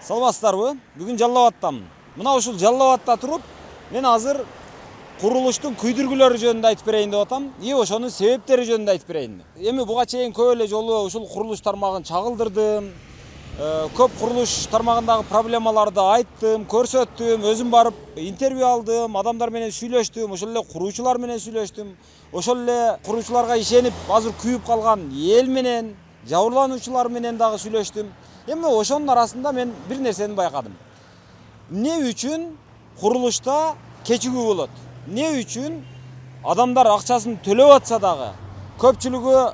Саламатсыздарбы? Бүгүн Жалал Абадтамын. Мына ушул Жалал Абадта туруп, мен азыр курулуштун күйдүргүлөрү жөнүндө айтып берейин деп атам. Ошонун себептери жөнүндө айтып берейин. Эми буга чейин көп эле жолу ушул курулуш тармагын чагылдырдым. Көп курулуш тармагындагы проблемаларды айттым, көрсөттүм, өзүм барып интервью алдым, адамдар менен сүйлөштүм, ошол эле куруучулар менен сүйлөштүм. Ошол эле куруучуларга ишенип, азыр күйүп калган эл менен, жабырлануучулар менен дагы сүйлөштүм. Эми ошонун арасында мен бир нерсени байкадым. Эмне үчүн курулушта кечигүү болот? Эмне үчүн адамдар акчасын төлөп атса дагы көпчүлүгү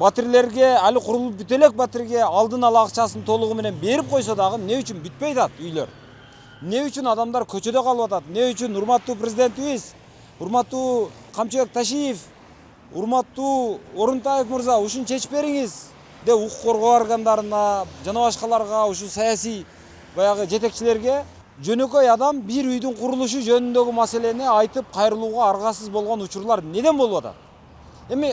батирлерге, али курулуп бүтө элек батирге алдын ала акчасын толугу менен берип койсо дагы эмне үчүн бүтпөй атат үйлөр? Эмне үчүн адамдар көчөдө калып атат? Эмне үчүн урматтуу президентибиз, урматтуу Камчыбек Ташиев, урматтуу Орунтаев мырза ушуну чечип бериңиз деп укук коргоо органдарына жана башкаларга, ушул саясий баягы жетекчилерге жөнөкөй адам бир үйдүн курулушу жөнүндөгү маселени айтып кайрылууга аргасыз болгон учурлар эмнеден болуп атат? Эми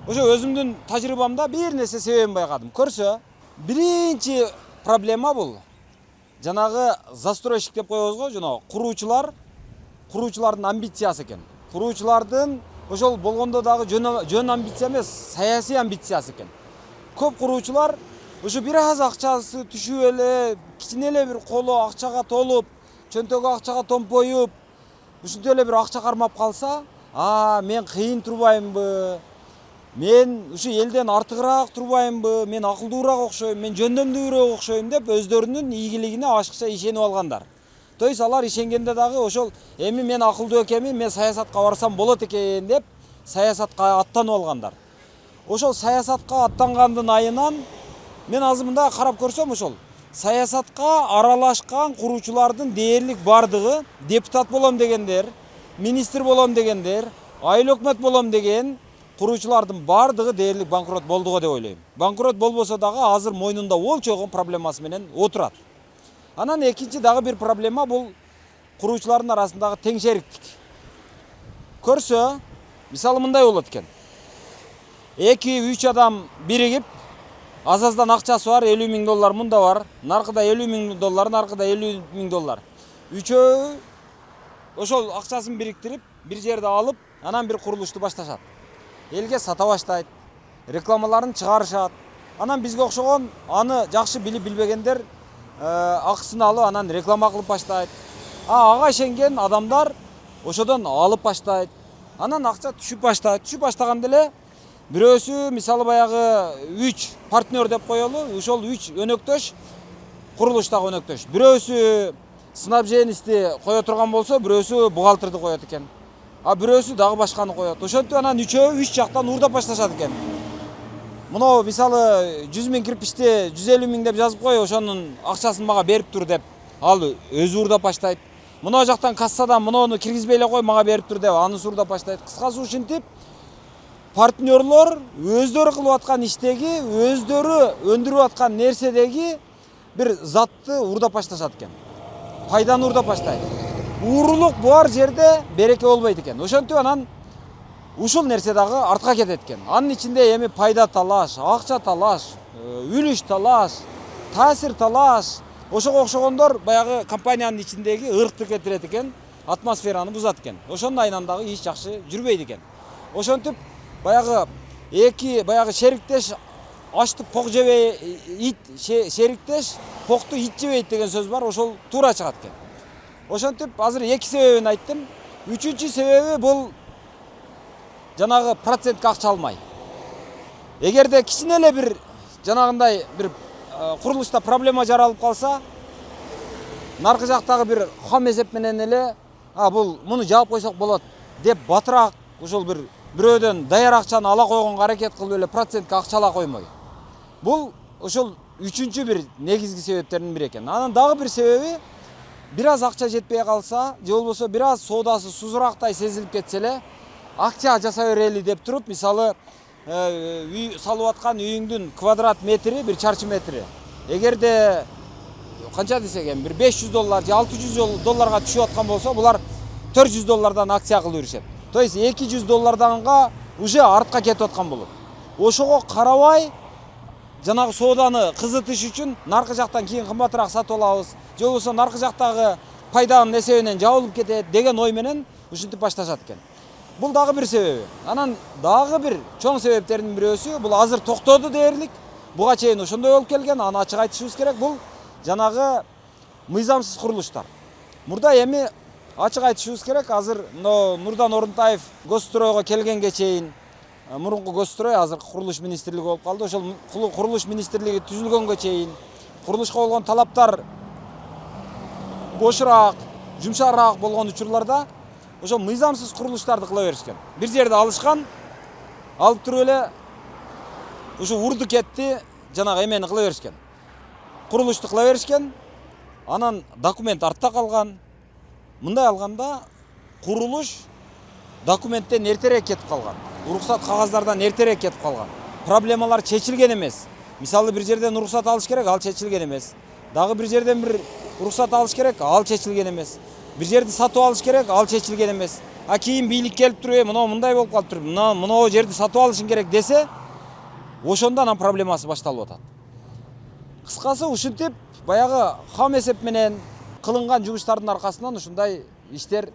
ошо өзүмдүн тажрыйбамда бир нерсе себебин байкадым. Көрсө, биринчи проблема бул жанагы застройщик деп коебуз го, жана куруучулардын амбициясы экен. Куруучулардын ошол болгондо дагы жөн амбиция эмес, саясий амбициясы экен. Көп куруучулар ошо бир аз акчасы түшүп эле, кичине эле бир колу акчага толуп, чөнтөгү акчага томпоюп, ушинтип эле бир акча кармап калса, мен кыйын турбаймынбы? Мен ушу элден артыгыраак турбаймынбы? Мен акылдуураак окшойм, мен жөндөмдүүрөөк окшойм деп өздөрүнүн ийгилигине ашыкча ишенип алгандар. То есть алар ишенгенде дагы ошол эми мен акылдуу экенмин, мен саясатка барсам болот экен деп саясатка аттанып алгандар. Ошол саясатка аттангандын айынан мен азыр мындай карап көрсөм, ошол саясатка аралашкан куруучулардын дээрлик бардыгы депутат болом дегендер, министр болом дегендер, айыл өкмөт болом деген куруучулардын бардыгы дээрлик банкрот болду го деп ойлойм. Банкрот болбосо дагы азыр мойнунда олчогон проблемасы менен отурат. Анан экинчи дагы бир проблема бул куруучулардын арасындагы теңшериктик. Көрсө, мисалы мындай болот экен. 2-3 адам биригип, азаздан акчасы бар, $50,000 мында бар, наркыда $50,000, наркыда $50,000. Үчөө ошол акчасын бириктирип, бир жерде алып, анан бир курулушту башташат. Элге сата баштайт, рекламаларын чыгарышат. Анан бизге окшогон аны жакшы билип билбегендер акысын алып, анан реклама кылып баштайт. Ага ишенген адамдар ошодон алып баштайт. Анан акча түшүп баштайт. Түшүп баштаганда эле бирөөсү мисалы баягы 3 партнер деп коелу, ошол 3 өнөктөш, курулуштагы өнөктөш. Бирөөсү снабженисти кое турган болсо, бирөөсү бухгалтерди коет экен. Бирөөсү дагы башканы коет. Ошентип анан 3 жактан уурдап башташат экен. Мына мисалы 100,000 кирпичти 150,000 деп жазып кой, ошонун акчасын мага берип тур деп, ал өзү уурдап баштайт. Мына жактан кассадан муну киргизбей эле кой, мага берип тур деп, анысы уурдап баштайт. Кыскасы ушинтип партнерлор өздөрү кылып аткан иштеги, өздөрү өндүрүп аткан нерседеги бир затты уурдап башташат экен. Пайданы уурдап баштайт. Уурулук бар жерде береке болбойт экен. Ошентип анан ушул нерсе дагы артка кетет экен. Анын ичинде эми пайда талаш, акча талаш, үлүш талаш, таасир талаш, ошого окшогондор баягы компаниянын ичиндеги ыркты кетирет экен, атмосфераны бузат экен. Ошонун айынан дагы иш жакшы жүрбөйт экен. Ошентип баягы баягы шериктеш ашты пок жебей, шериктеш покту ит жебейт деген сөз бар, ошол туура чыгат экен. Ошентип азыр 2 себебин айттым. 3-чү себеби бул жанагы процентке акча алмай. Эгерде кичине эле бир жанагындай бир курулушта проблема жаралып калса, наркы жактагы бир хам эсеп менен эле, бул муну жаап койсок болот деп батыраак ушул бирөөдөн даяр акчаны ала койгонго аракет кылып эле процентке акча ала коймой. Бул ошол 3-чү бир негизги себептердин бири экен. Анан дагы бир себеби бир аз акча жетпей калса, же болбосо бир аз соодасы сузурактай сезилип кетсе эле, акция жасай берели деп туруп, мисалы үй салып аткан үйүңдүн квадрат метри, бир чарчы метри. Эгерде канча десек эми бир $500 же $600 түшүп аткан болсо, булар $400 акция кылып беришет. То есть $200 уже артка кетип аткан болот. Ошого карабай жанагы сооданы кызытыш үчүн наркы жактан кийин кымбатыраак сатып алабыз, же болбосо наркы жактагы пайданын эсебинен жабылып кетет деген ой менен ушинтип башташат экен. Бул дагы бир себеби. Анан дагы бир чоң себептердин бирөөсү бул азыр токтоду дээрлик. Буга чейин ошондой болуп келген, аны ачык айтышыбыз керек. Бул жанагы мыйзамсыз курулуштар. Мурда эми ачык айтышыбыз керек, азыр Нурдан Орунтаев Госстройго келгенге чейин мурунку Госстрой азыркы курулуш министрлиги болуп калды. Ошол курулуш министрлиги түзүлгөнгө чейин курулушка болгон талаптар бошураак, жумшараак болгон учурларда ошо мыйзамсыз курулуштарды кыла беришкен. Бир жерде алышкан, алып туруп эле ушу урду кетти, жанагы эмени кыла беришкен. Курулушту кыла беришкен. Анан документ артта калган. Мындай алганда курулуш документтен эртерээк кетип калган. Уруксат кагаздардан эртерээк кетип калган. Проблемалар чечилген эмес. Мисалы бир жерден уруксат алыш керек, ал чечилген эмес. Дагы бир жерден бир уруксат алыш керек, ал чечилген эмес. Бир жерди сатып алыш керек, ал чечилген эмес. А кийин бийлик келип туруп, мына мындай болуп калыптыр, мына жерди сатып алышың керек десе, ошондо анан проблемасы башталып атат. Кыскасы ушинтип баягы хам эсеп менен кылынган жумуштардын аркасынан ушундай иштер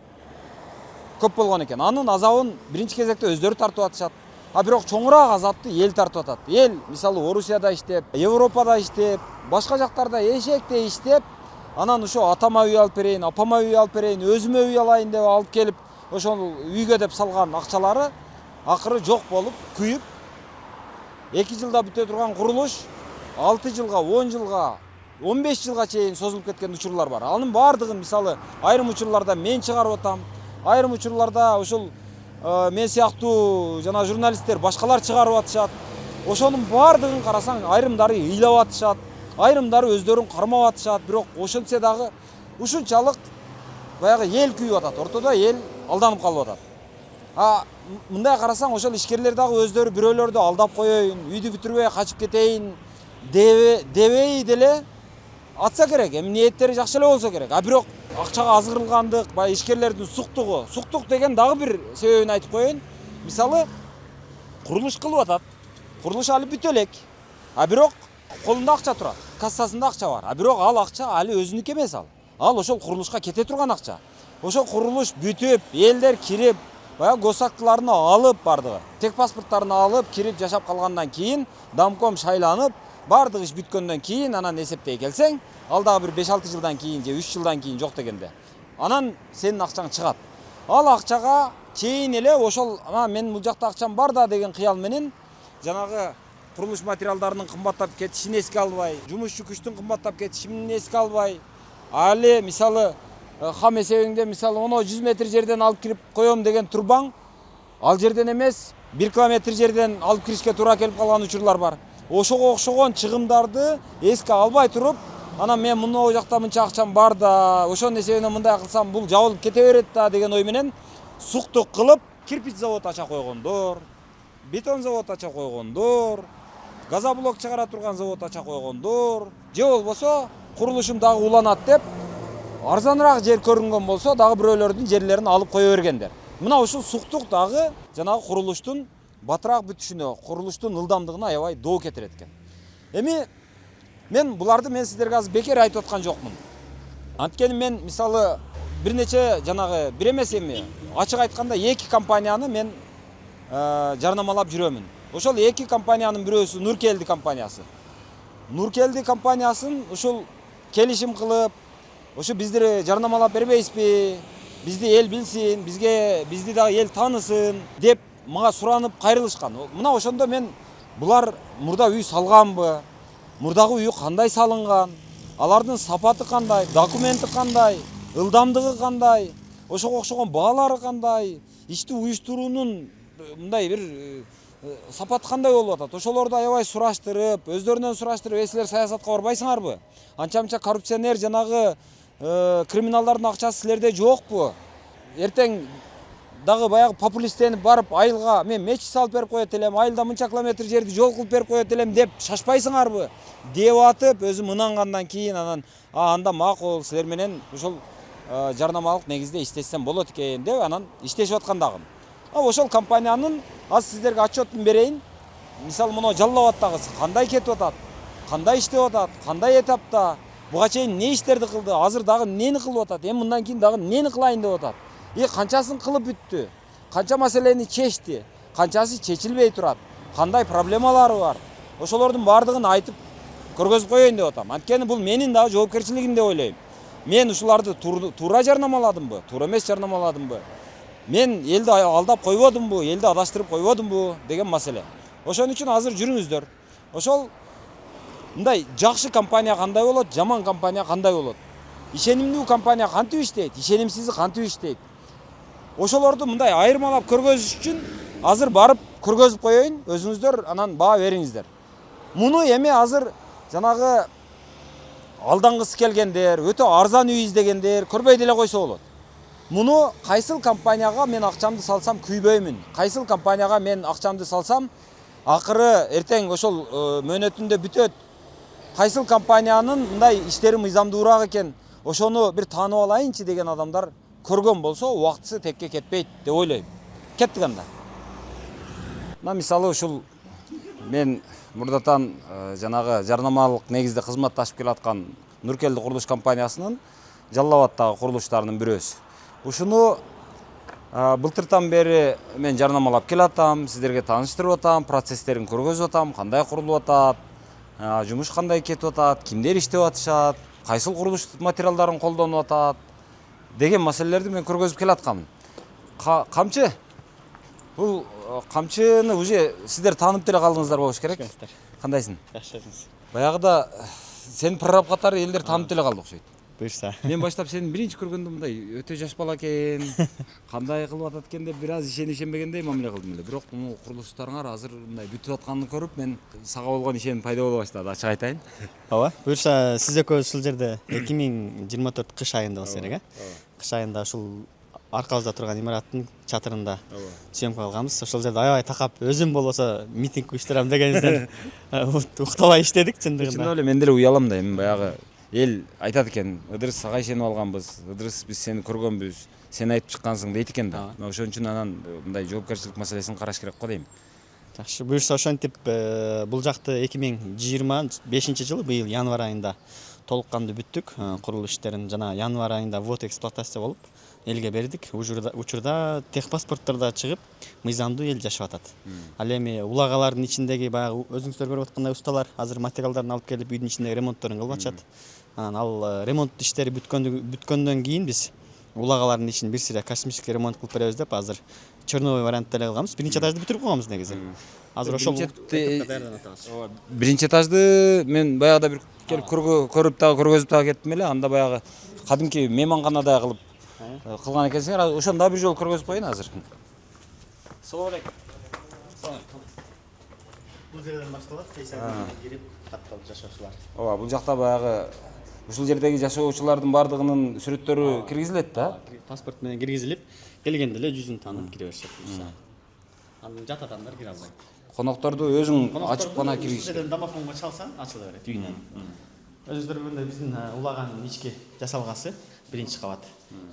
көп болгон экен. Анын азабын биринчи кезекте өздөрү тартып атышат. А бирок чоңураак азапты эл тартып атат. Эл мисалы Орусияда иштеп, Европада иштеп, башка жактарда эшекте иштеп, анан ошо атама үй алып берейин, апама үй алып берейин, өзүмө үй алайын деп алып келип, ошол үйгө деп салган акчалары акыры жок болуп, күйүп, 2 жылда бүтө турган курулуш 6 жылга, 10 жылга, 15 жылга чейин созулуп кеткен учурлар бар. Анын бардыгын мисалы айрым учурларда мен чыгарып атам, айрым учурларда ошол мен сыяктуу жана журналисттер башкалар чыгарып атышат. Ошонун бардыгын карасаң, айрымдары ыйлап атышат, айрымдары өздөрүн кармап атышат, бирок ошентсе дагы ушунчалык баягы эл күйүп атат, ортодо эл алданып калып атат. А мындай карасаң, ошол ишкерлер дагы өздөрү бирөөлөрдү алдап коеюн, үйдү бүтүрбөй качып кетейин дебей деле атса керек. Эми ниеттери жакшы эле болсо керек. А бирок акчага азгырылгандык, баягы ишкерлердин суктук деген дагы бир себебин айтып коеюн. Мисалы курулуш кылып атат. Курулуш али бүтө элек. А бирок колунда акча турат, кассасында акча бар. А бирок ал акча али өзүнүкү эмес ал. Ал ошол курулушка кете турган акча. Ошол курулуш бүтүп, элдер кирип, баягы госактыларын алып бардыгы, тек паспорттарын алып кирип жашап калгандан кийин, домком шайланып, бардык иш бүткөндөн кийин анан эсептей келсең, ал дагы бир 5-6 жылдан кийин же 3 жылдан кийин жок дегенде. Анан сенин акчаң чыгат. Ал акчага чейин эле ошол менин бул жакта акчам бар да деген кыял менен жанагы курулуш материалдарынын кымбаттап кетишин эске албай, жумушчу күчтүн кымбаттап кетишин эске албай, али мисалы хам эсебиңде мисалы 100 метр жерден алып кирип коем деген турбаң, ал жерден эмес 1 километр жерден алып киришке туура келип калган учурлар бар. Ошого окшогон чыгымдарды эске албай туруп, анан мен мына жакта мынча акчам бар да, ошонун эсебинен мындай кылсам бул жабылып кете берет да деген ой менен суктук кылып, кирпич завод ача койгондор, бетон завод ача койгондор, газоблок чыгара турган завод ача койгондор, же болбосо курулушум дагы уланат деп арзаныраак жер көрүнгөн болсо дагы бирөөлөрдүн жерлерин алып кое бергендер. Мына ушул суктук дагы жанагы курулуштун батыраак бүтүшүнө, курулуштун ылдамдыгына аябай доо кетирет экен. Эми мен буларды сиздерге азыр бекер айтып аткан жокмун. Анткени мен мисалы бир нече жанагы бир эмес эми ачык айтканда 2 компанияны мен жарнамалап жүрөмүн. Ошол 2 компаниянын бирөөсү Нуркелди компаниясы. Нуркелди компаниясын ушул келишим кылып, ошо бизди жарнамалап бербейсизби? Бизди эл билсин, бизди дагы эл таанысын деп мага суранып кайрылышкан. Мына ошондо мен булар мурда үй салганбы? Мурдагы үй кандай салынган? Алардын сапаты кандай? Документи кандай? Ылдамдыгы кандай? Ошого окшогон баалары кандай? Ишти уюштуруунун мындай бир сапаты кандай болуп атат? Ошолорду аябай сураштырып, өздөрүнөн сураштырып, силер саясатка барбайсыңарбы? Анча-мынча коррупционер жанагы криминалдардын акчасы силерде жокпу? Эртең дагы баягы популисттенип барып айылга мен мечит салып берип коет элем, айылда мынча километр жерди жол кылып берип коет элем деп шашпайсыңарбы? Деп атып, өзү мынангандан кийин анан анда макул силер менен ушул жарнамалык негизде иштесем болот экен деп анан иштешип аткандагым. Ошол компаниянын азыр сиздерге отчетун берейин. мисалы мына жаллап атагыс кандай кетип атат, кандай иштеп атат, кандай этапта, буга чейин не иштерди кылды, азыр дагы эмнени кылып атат, эми мындан кийин дагы эмнени кылайын деп атат. Канчасын кылып бүттү, канча маселени чечти, канчасы чечилбей турат, кандай проблемалары бар. Ошолордун баардыгын айтып көргөзүп коеюн деп атам. Анткени бул менин дагы жоопкерчилигим деп ойлойм. Мен ушуларды туура жарнамаладымбы, туура эмес жарнамаладымбы? Мен элди алдап койбодумбу, элди адаштырып койбодумбу деген маселе. Ошон үчүн азыр жүрүңүздөр. Ошол мындай жакшы компания кандай болот, жаман компания кандай болот? Ишенимдүү компания кантип иштейт, ишенимсизи кантип иштейт? Ошолорду мындай айырмалап көргөзүш үчүн азыр барып көргөзүп коеюн, өзүңүздөр анан баа бериңиздер. Муну эми азыр жанагы алдангысы келгендер, өтө арзан үй издегендер көрбөй деле койсо болот. Муну кайсыл компанияга мен акчамды салсам күйбөймүн, кайсыл компанияга мен акчамды салсам акыры эртең ошол мөөнөтүндө бүтөт. Кайсыл компаниянын мындай иштери мыйзамдуураак экен, ошону бир таанып алайынчы деген адамдар көргөн болсо, убактысы текке кетпейт деп ойлойм. Кеттик анда. Мына мисалы ушул мен мурдатан жанагы жарнамалык негизде кызматташып келаткан Нуркелди курулуш компаниясынын Жалал Абадтагы курулуштарынын бирөөсү. Ушуну былтыртан бери мен жарнамалап келатам, сиздерге тааныштырып атам, процесстерин көргөзүп атам, кандай курулуп атат, жумуш кандай кетип атат, кимдер иштеп атышат, кайсыл курулуш материалдарын колдонуп атат деген маселелерди мен көргөзүп келаткамын. Камчы, бул камчыны уже сиздер таанып деле калдыңыздар болуш керек. Кандайсың? Жакшысыз. Баягыда сен прораб катары элдер таанып деле калды окшойт. Буюрса. Мен баштап сени биринчи көргөндө мындай өтө жаш бала экен, кандай кылып атат экен деп бир аз ишенбегендей мамиле кылдым эле. Бирок бул курулуштарыңар азыр мындай бүтүп атканын көрүп, мен сага болгон ишеним пайда боло баштады, ачык айтайын. Ооба. Буюрса сиз экөөбүз ушул жерде 2024 кыш айында болсо керек, Кыш айында ушул аркабызда турган имараттын чатырында съемка кылганбыз. Ошол жерде аябай такап, өзүм болбосо митинг уюштурам дегенибизден уктабай иштедик чындыгында. Чындап эле мен деле уялам да, эми баягы эл айтат экен, Ыдырыс сага ишенип алганбыз, Ыдырыс биз сени көргөнбүз, сен айтып чыккансың дейт экен да. Ошон үчүн анан мындай жоопкерчилик маселесин караш керек го дейм. Жакшы. Буюрса ошентип бул жакты 2025 жылы быйыл январь айында толук кандуу бүттүк. Курулуш иштерин жана январь айында ввод эксплуатация болуп элге бердик. Учурда техпаспорттордо чыгып, мыйзамдуу эл жашап атат. Ал эми улагалардын ичиндеги баягы өзүңүздөр көрүп аткандай усталар азыр материалдарын алып келип үйдүн ичиндеги ремонтторун кылып атышат. Анан ал ремонт иштери бүткөндөн кийин биз улагалардын ишин бир сыйра космический ремонт кылып беребиз деп азыр черновой вариантта эле кылганбыз. Биринчи этажды бүтүрүп койгонбуз негизи. Азыр ошол даярданып атабыз. Биринчи этажды мен баягыда бир келип көрүп дагы көргөзүп дагы кеттим эле. Анда баягы кадимки мейманканадай кылып кылган экенсиңер. Ошону дагы бир жолу көргөзүп коеюн азыр. Салам алейкум. Бул жерден башталат, тесерден кирип катталып жашоочулар. Ооба, бул жакта баягы ушул жердеги жашоочулардын баардыгынын сүрөттөрү киргизилет да. Паспорт менен киргизилип, келгенде эле жүзүн таанып кире беришет. Анан жат адамдар кире албайт. Конокторду өзүң ачып гана киргиз. Жерден домофонго чалсаң, ачыла берет үйүнөн. Өзүңүздөр көргөндөй биздин улаганын ички жасалгасы биринчи кабат.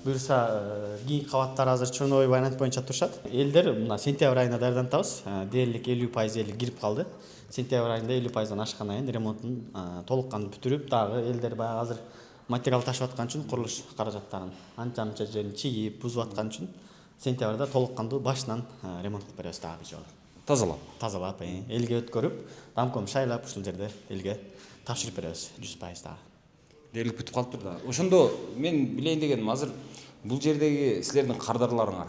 Буюрса кийинки кабаттар азыр черновой вариант боюнча турушат. Элдер мына сентябрь айына даярданабыз. Дээрлик 50% эле кирип калды. Сентябрь айында 50%дан ашкандан кийин ремонтун толук кандуу бүтүрүп, дагы элдер баягы азыр материал ташып аткан үчүн курулуш каражаттарын анча-мынча жерин чийип, бузуп аткан үчүн сентябрда толук кандуу башынан ремонт кылып беребиз дагы бир жолу. Тазалап, элге өткөрүп, дамком шайлап ушул жерде элге тапшырып беребиз 100% дагы. Дээрлик бүтүп калыптыр да. Ошондо мен билейин дегеним азыр бул жердеги силердин кардарларыңар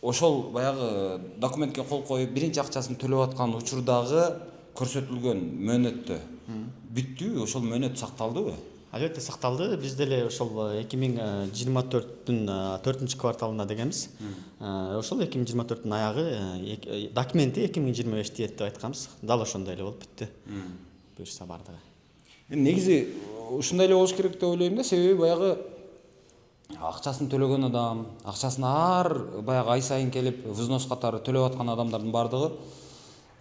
ошол баягы документке кол коюп биринчи акчасын төлөп аткан учурдагы көрсөтүлгөн мөөнөттө бүттүбү? Ошол мөөнөт сакталдыбы? Албетте сакталды. Биз деле ошол 2024-түн 4-кварталында дегенбиз. Ошол 2024-түн аягы документи 2025 тиет деп айтканбыз. Дал ошондой эле болуп бүттү. Буюрса бардыгы. Мен негизи ушундай эле болуш керек деп ойлойм да, себеби баягы акчасын төлөгөн адам, акчасын ар баягы ай сайын келип взнос катары төлөп аткан адамдардын бардыгы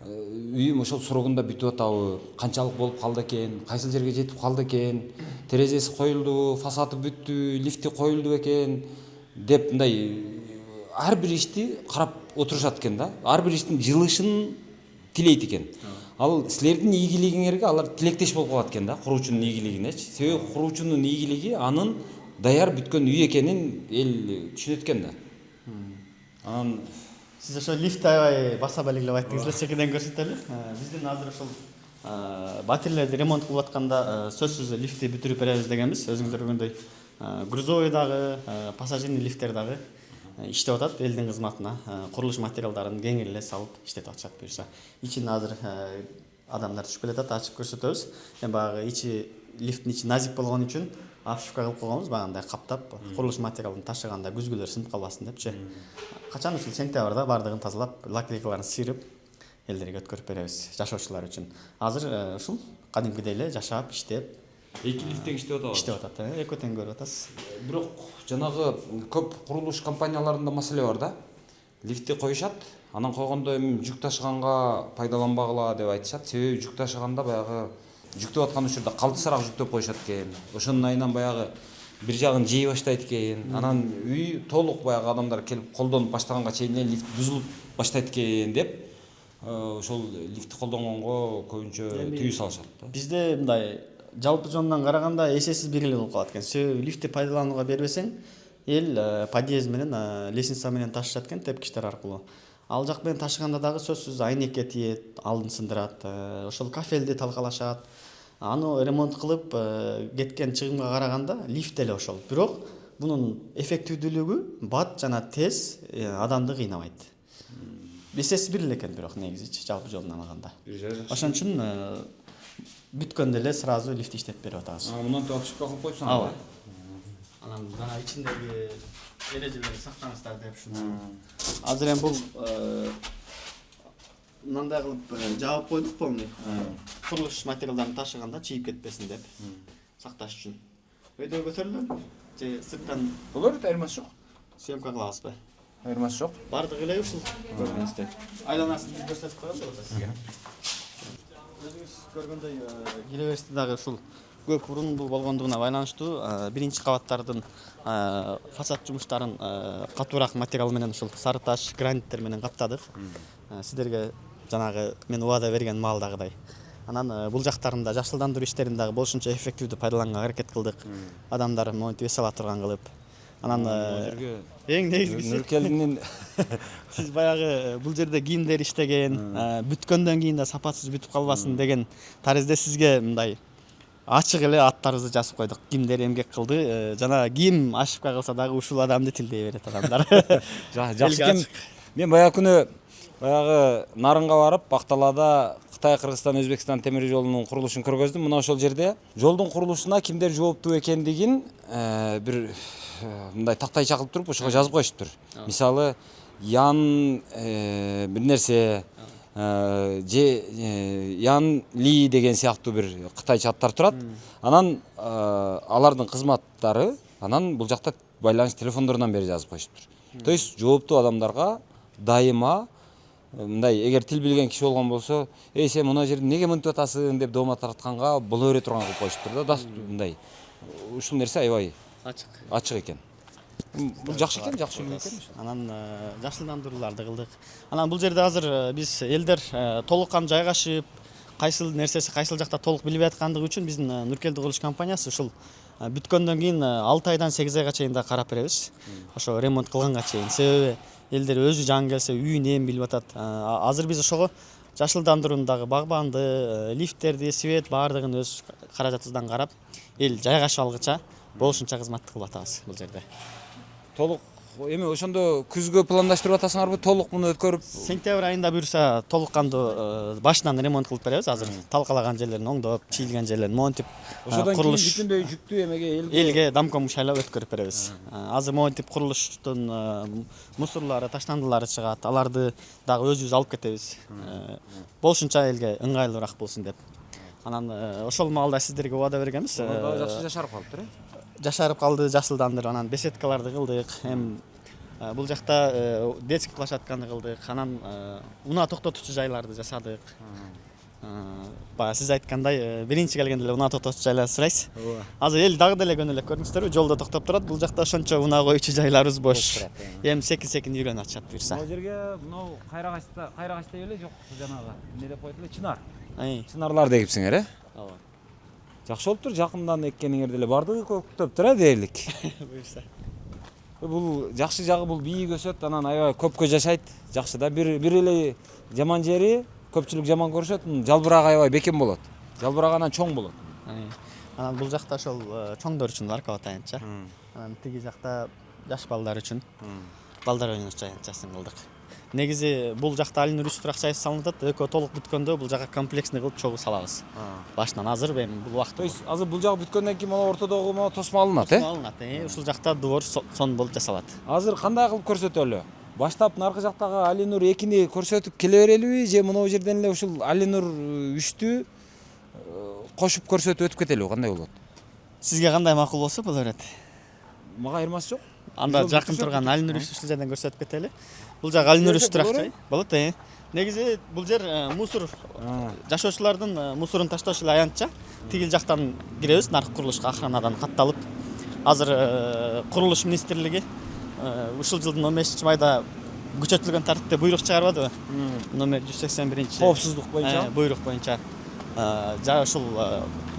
үйүм ошол срогунда бүтүп атабы, канчалык болуп калды экен, кайсыл жерге жетип калды экен, терезеси коюлдубу, фасады бүттү, лифти коюлду экен деп мындай ар бир ишти карап отурушат экен да. Ар бир иштин жылышын тилейт экен. Ал силердин ийгилигиңерге алар тилектеш болуп калат экен да, куруучунун ийгилигинечи. Себеби куруучунун ийгилиги анын даяр бүткөн үй экенин эл түшүнөт экен да. Анан сиз ошо лифт аябай баса белгилеп айттыңыз эле, чекеден көрсөтөлү. Биздин азыр ошол батирлерди ремонт кылып атканда сөзсүз лифти бүтүрүп беребиз дегенбиз. Өзүңүздөр көргөндөй грузовой дагы, пассажирный лифттер дагы иштеп атат элдин кызматына. Курулуш материалдарын кеңири эле салып иштетип атышат буюрса. Ичин азыр адамдар түшүп келатат, ачып көрсөтөбүз. Эми баягы ичи лифттин ичи назик болгон үчүн обшивка кылып койгонбуз, баягындай каптап, курулуш материалын ташыганда күзгүлөр сынып калбасын депчи. Качан ушул сентябрда бардыгын тазалап, лакейкаларын сыйрып элдерге өткөрүп беребиз жашоочулар үчүн. Азыр ушул кадимкидей эле жашап, иштеп, эки лифт тең иштеп атабыз. иштеп атат. Экөө тең көрүп атасыз. Бирок жанагы көп курулуш компанияларында маселе бар да. Лифтти коюшат, анан койгондо эми жүк ташыганга пайдаланбагыла деп айтышат. Себеби жүк ташыганда баягы жүктөп аткан учурда калтысыраак жүктөп коюшат экен. Ошонун айынан баягы бир жагын жей баштайт экен. Анан үй толук баягы адамдар келип колдонуп баштаганга чейин лифт бузулуп баштайт экен деп ошол лифтти колдонгонго көбүнчө тыюу салышат да. Бизде мындай жалпы жонунан караганда эсесиз бирилик болуп калат экен. Себеби лифтти пайдаланууга бербесең, эл подъезд менен, лестница менен ташышат экен тепкичтер аркылуу. Ал жак менен ташыганда дагы сөзсүз айнекке тиет, алдын сындырат, ошол кафелди талкалашат. Аны ремонт кылып кеткен чыгымга караганда лифт эле ошол. Бирок бунун эффективдүүлүгү бат жана тез адамды кыйнабайт. Эсесиз бирилик экен бирок негизичи жалпы жолунан алганда. Ошон үчүн бүткөндө эле сразу лифт иштетип берип атабыз. Мындан обшивка кылып койсоң. Ооба. Анан жана ичиндеги эрежелерди сактаңыздар деп ушуну. Азыр эми бул мындай кылып жаап койдук полный. Курулуш материалдарын ташыганда чийип кетпесин деп сакташ үчүн. Өйдө көтөрүлөбү? Же сырттан Болор, айырмасы жок. съемка кылабызбы? Айырмасы жок. Бардыгы эле ушул көргөнүздөй. Айланасын көрсөтүп коебуз да сизге. Өзүңүз көргөндөй киреберисте дагы ушул көп урундуу болгондугуна байланыштуу биринчи кабаттардын фасад жумуштарын катуураак материал менен ушул сары таш, граниттер менен каптадык. Сиздерге жанагы мен убада берген маалдагыдай. Анан бул жактарында жашылдандыруу иштерин дагы болушунча эффективдүү пайдаланганга аракет кылдык. Адамдар монтип эс ала турган кылып. Анан эң негизгиси Нуркелдин сиз баягы бул жерде кийимдер иштеген, бүткөндөн кийин да сапатсыз бүтүп калбасын деген таризде сизге мындай ачык эле аттарыбызды жазып койдук. Кимдер эмгек кылды, жана ким ошибка кылса дагы ушул адамды тилдей берет адамдар. жакшы экен. Мен баягы күнү баягы Нарынга барып, Акталада Кытай, Кыргызстан, Өзбекстан темир жолунун курулушун көргөздүм. Мына ошол жерде жолдун курулушуна кимдер жооптуу экендигин бир мындай тактай чакылып туруп, ошого жазып коюшуптур. Мисалы, Ян бир нерсе же Ян Ли деген сыяктуу бир кытайча аттар турат. Анан алардын кызматтары анан бул жакта байланыш телефондорунан бери жазып коюшуптур. То есть жооптуу адамдарга дайыма мындай эгер тил билген киши болгон болсо, сен мына жерде неге мынтип атасың деп доомат таратканга боло бере турган кылып коюшуптур да. Мындай ушул нерсе аябай ачык экен. Бул жакшы экен, жакшы үлгү экен. Анан жашылдандырууларды кылдык. Анан бул жерде азыр биз элдер толук кам жайгашып, кайсыл нерсеси кайсыл жакта толук билбей аткандыгы үчүн биздин Нуркелди курулуш компаниясы ушул бүткөндөн кийин 6 айдан 8 айга чейин да карап беребиз. Ошо ремонт кылганга чейин. Себеби элдер өзү жан келсе үйүн эми билип атат. Азыр биз ошого жашылдандырууну дагы багбанды, лифттерди, свет баардыгын өз каражатыбыздан карап, эл жайгашып алгыча болушунча кызмат кылып атабыз бул жерде. Толук эми ошондо күзгө пландаштырып атасыңарбы? Толук муну өткөрүп Сентябрь айында буюрса толук кандуу башынан ремонт кылып беребиз. Азыр талкалаган жерлерин оңдоп, чийилген жерлерин монтип, ошодон кийин курулуш бүтүндөй жүктүү эмеге элге домком шайлап өткөрүп беребиз. Азыр монтип курулуштун мусорлары, таштандылары чыгат. Аларды дагы өзүбүз алып кетебиз. Болушунча элге ыңгайлуураак болсун деп. Анан ошол маалда сиздерге убада бергенбиз. жакшы жашарып калыптыр. Жашарып калды, жашылдандырып, анан беседкаларды кылдык. Эми бул жакта детский площадканы кылдык. Анан унаа токтотуучу жайларды жасадык. Баягы сиз айткандай биринчи келгенде эле унаа токтотуучу жайларды сурайсыз. Азыр эл дагы деле көнүнө элек көрдүңүздөрбү, жолдо токтоп турат. Бул жакта ошончо унаа коюучу жайларыбыз бош. Эми секин үйрөнүп атышат буюрса. Бул жерге мынау кайрагач деп эле жок, жанагы эмне деп коет эле, чынар. Чынарлар дегипсиңер, ооба. Жакшы болуптур, жакындан эккениңер деле бардыгы көктөптүр дээрлик. Буюрса. Бул жакшы жагы, бул бийик өсөт, анан аябай көпкө жашайт. Жакшы да, бир эле жаман жери, көпчүлүк жаман көрүшөт, жалбырагы аябай бекем болот. Жалбырагы анан чоң болот. Анан бул жакта ошол чоңдор үчүн арка таянча. Анан тиги жакта жаш балдар үчүн балдар ойношчу аянтчасын кылдык. Негизи бул жакта алинур 3 турак-жай салынып атат. Экөө толук бүткөндө бул жака комплексный кылып чогуу салабыз. Башынан азыр эми бул убакыт. То есть азыр бул жак бүткөндөн кийин могу ортодогу тосмо алынат, Алынат, ушул жакта двор сон болуп жасалат. Азыр кандай кылып көрсөтөлү? Баштап наркы жактагы Алинур 2-ни көрсөтүп келе берелиби, же мына жерден эле ушул Алинур 3-тү кошуп көрсөтүп өтүп кетелиби, кандай болот? Сизге кандай макул болсо боло берет. Мага айырмасы жок. Анда жакын турган Алинур 3 ушул жерден көрсөтүп кетели. Бул жак Алинур 3 турак-жай болот. Негизи бул жер мусор, жашоочулардын мусорун таштоочу эле аянтча. Тигил жактан киребиз, наркы курулушка охранадан катталып. Азыр курулуш министрлиги ушул жылдын 15-майда күчөтүлгөн тартипте буйрук чыгарбадыбы? Номер 181. Коопсуздук боюнча. Буйрук боюнча. Жана ушул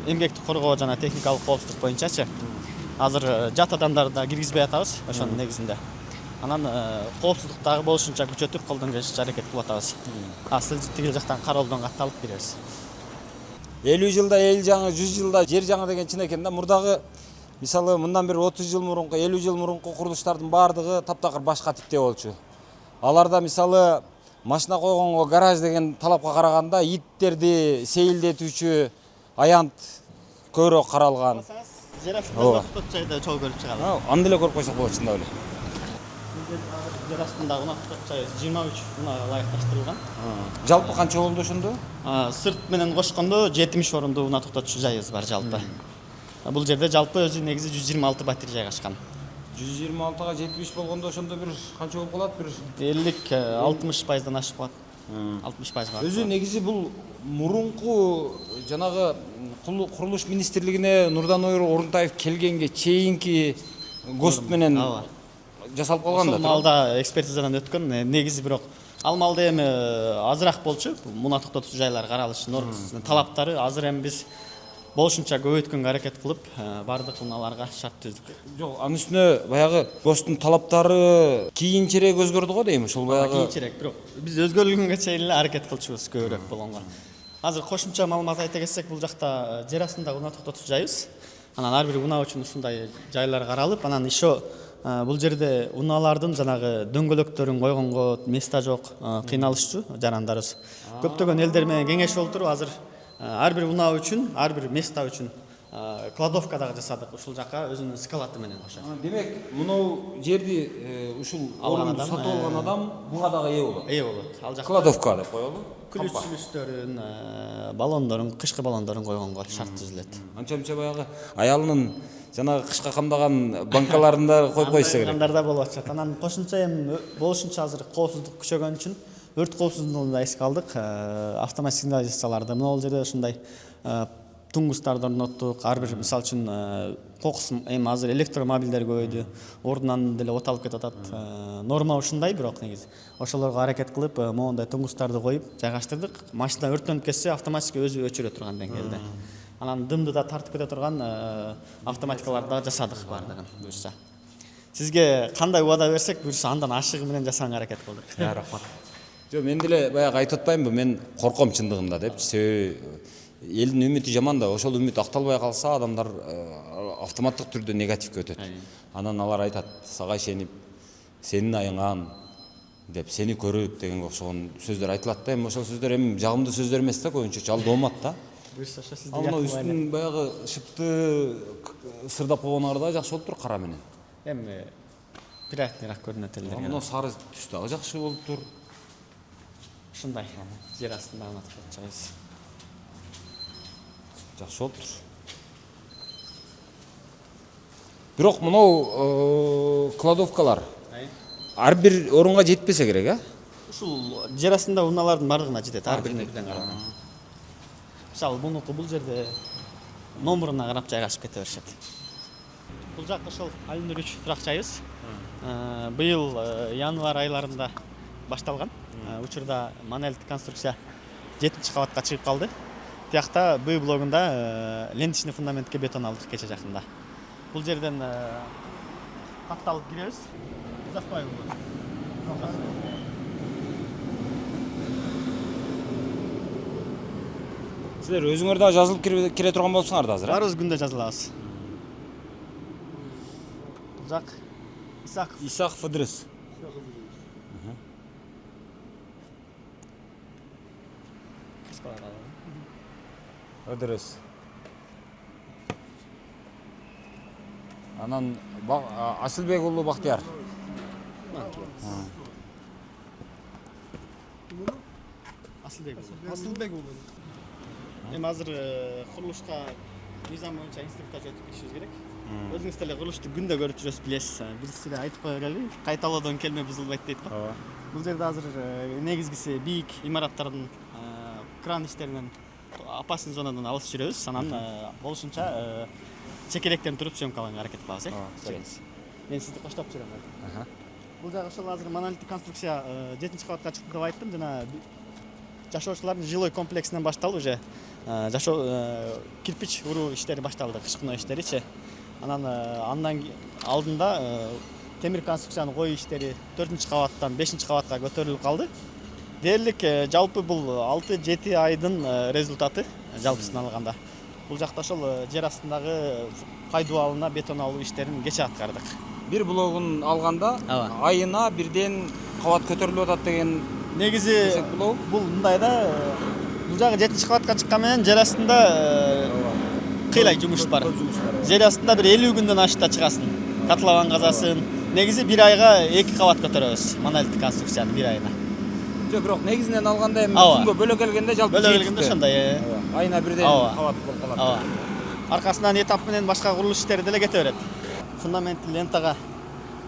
эмгекти коргоо жана техникалык коопсуздук боюнчачы. Азыр жат адамдарды да киргизбей атабыз ошонун негизинде. Анан коопсуздуктагы болушунча күчөтүп колдон келишинче аракет кылып атабыз. Сиз тигил жактан кароолдон катталып киребиз. 50 жылда эл жаңы, 100 жылда жер жаңы деген чын экен да. Мурдагы мисалы мындан бир 30 жыл мурунку, 50 жыл мурунку курулуштардын баардыгы таптакыр башка типте болчу. Аларда мисалы машина койгонго гараж деген талапка караганда иттерди сейилдетүүчү аянт көбүрөөк каралган. Жер астында жайда чогуу көрүп чыгалы. Аны деле көрүп койсок болот чындап эле. Жер астындагы унаа жай 23 унаа ылайыкташтырылган. Жалпы канча болду ошондо? Сырт менен кошкондо 70 орунду унаа токтотуучу жайыбыз бар жалпы. Бул жерде жалпы өзү негизи 126 батарея жайгашкан. 126га 70 болгондо ошондо бир канча болуп калат? Бир 50-60%дан ашып калат. 60%. Өзү негизи бул мурунку жанагы курулуш министрлигине Нурдан Орунтаев келгенге чейинки ГОСТ менен жасалып калган да. Ошол маалда экспертизадан өткөн. Негизи бирок ал маалда эми азыраак болчу. Муна токтотуучу жайлар каралышы нормасынын талаптары азыр эми биз болушунча көбөйткөнгө аракет кылып, бардык унааларга шарт түздүк. Жок, анын үстүнө баягы ГОСТтун талаптары кийинчерээк өзгөрдү го дейм, ошол баягы. Кийинчерээк, бирок биз өзгөрүлгөнгө чейин эле аракет кылчубуз көбүрөөк болгонго. Азыр кошумча маалымат айта кетсек, бул жакта жер астында унаа токтотуучу жайбыз. Анан ар бир унаа үчүн ушундай жайлар каралып, анан еще бул жерде унаалардын жанагы дөңгөлөктөрүн койгонго места жок, кыйналышчу жарандарыбыз. Көптөгөн элдер менен кеңешип олтуруп азыр ар бир унаа үчүн, ар бир места үчүн кладовка дагы жасадык ушул жака өзүнүн скалаты менен кошо. Демек, мынау жерди ушул орунду сатып алган адам буга дагы ээ болот. Ээ болот. Ал жакта кладовка деп коелу. Күлүш-сүлүштөрүн, баллондорун, кышкы баллондорун койгонго шарт түзүлөт. Анча-мынча баягы аялынын жанагы кышка камдаган банкаларын да коюп койсо керек. Андар да болуп атат. Анан кошумча эми болушунча азыр коопсуздук күчөгөн үчүн өрт коопсуздугун да эске алдык. Автомат сигнализацияларды мына бул жерде ушундай тунгустарды орноттук. Ар бир мисалы үчүн кокус эми азыр электромобилдер көбөйдү. Ордунан деле от алып кетип атат. Норма ушундай, бирок негизи ошолорго аракет кылып, моундай тунгустарды коюп жайгаштырдык. Машина өрттөнүп кетсе автоматик өзү өчүрө турган деңгээлде. Анан дымды да тартып кете турган автоматикаларды да жасадык бардыгын буюрса. Сизге кандай убада берсек, буюрса андан ашыгы менен жасаганга аракет кылдык. Рахмат. Жок, мен деле баягы айтып атпаймынбы, мен корком чындыгында депчи. Себеби элдин үмүтү жаман да, ошол үмүт акталбай калса адамдар автоматтык түрдө негативге өтөт. Анан алар айтат, сага ишенип, сенин айыңан деп, сени көрүп дегенге окшогон сөздөр айтылат да. Эми ошол сөздөр эми жагымдуу сөздөр эмес да, көбүнчө ал доомат да. Буюрса ошо сизди Ал үстүн баягы шыпты сырдап койгоналар да жакшы болуптур кара менен. Эми приятныйраак көрүнөт элдерге. Мына сары түс дагы жакшы болуптур. Ушундай жер астында унаа токтотчубуз. Жакшы болуптур. Бирок мынау кладовкалар ар бир орунга жетпесе керек, а? Ушул жер астында унаалардын бардыгына жетет, ар бирине бирден караганда. мисалы мунуку бул жерде номуруна карап жайгашып кете беришет. Бул жак ошол Алинур 3 туракчайыбыз. Быйыл январь айларында башталган. Учурда монолиттик конструкция 7-кабатка чыгып калды. Тиякта Б блогунда ленточный фундаментке бетон алдык кече жакында. Бул жерден катталып киребиз. Узакпайбы? Силер өзүңөр да жазылып кире турган болсуңар да азыр. Баарыбыз күндө жазылабыз. Бул жак Исаков Идрис. Идрис. Анан Асылбек уулу Бактияр. Асылбек уулу. Эми азыр курулушка мыйзам боюнча инструктаж өтүп кетишибиз керек. Өзүңүз деле курулушту күндө көрүп жүрөсүз, билесиз. Биринчи эле айтып кое келели, кайталоодон келме бузулбайт дейт го. Бул жерде азыр негизгиси бийик имараттардын кран иштеринен опасный зонадан алыс жүрөбүз. Анан болушунча чекеректен туруп съемкалаганга аракет кылабыз, Мен сизди коштоп жүрөм. Бул жагы ошол азыр монолиттик конструкция 7-кабатка чыкты деп айттым. Жана жашоочулардын жилой комплексинен башталып уже кирпич уруу иштери башталды, кышкыно иштеричи. Анан андан алдында темир конструкцияны коюу иштери 4-кабаттан 5-кабатка көтөрүлүп калды. Дээрлик жалпы бул 6-7 айдын результаты жалпысын алганда. Бул жакта ошол жер астындагы пайдубалына бетон алуу иштерин кече аткардык. Бир блогун алганда айына бирден кабат көтөрүлүп атат деген негизи бул мындай да, бул жагы 7-кабатка чыккан менен жер астында кыйлай жумуш бар. Жер астында бир 50 күндөн ашта чыгасын. Котлован казасын. Негизи 1 айга 2 кабат көтөрөбүз монолиттик конструкцияны 1 айына. Жок, бирок негизинен алганда эми күнгө бөлө келгенде жалпы ошондой. Айына бирден кабат болуп калат. Аркасынан этап менен башка курулуш иштери деле кете берет. Фундаментти лентага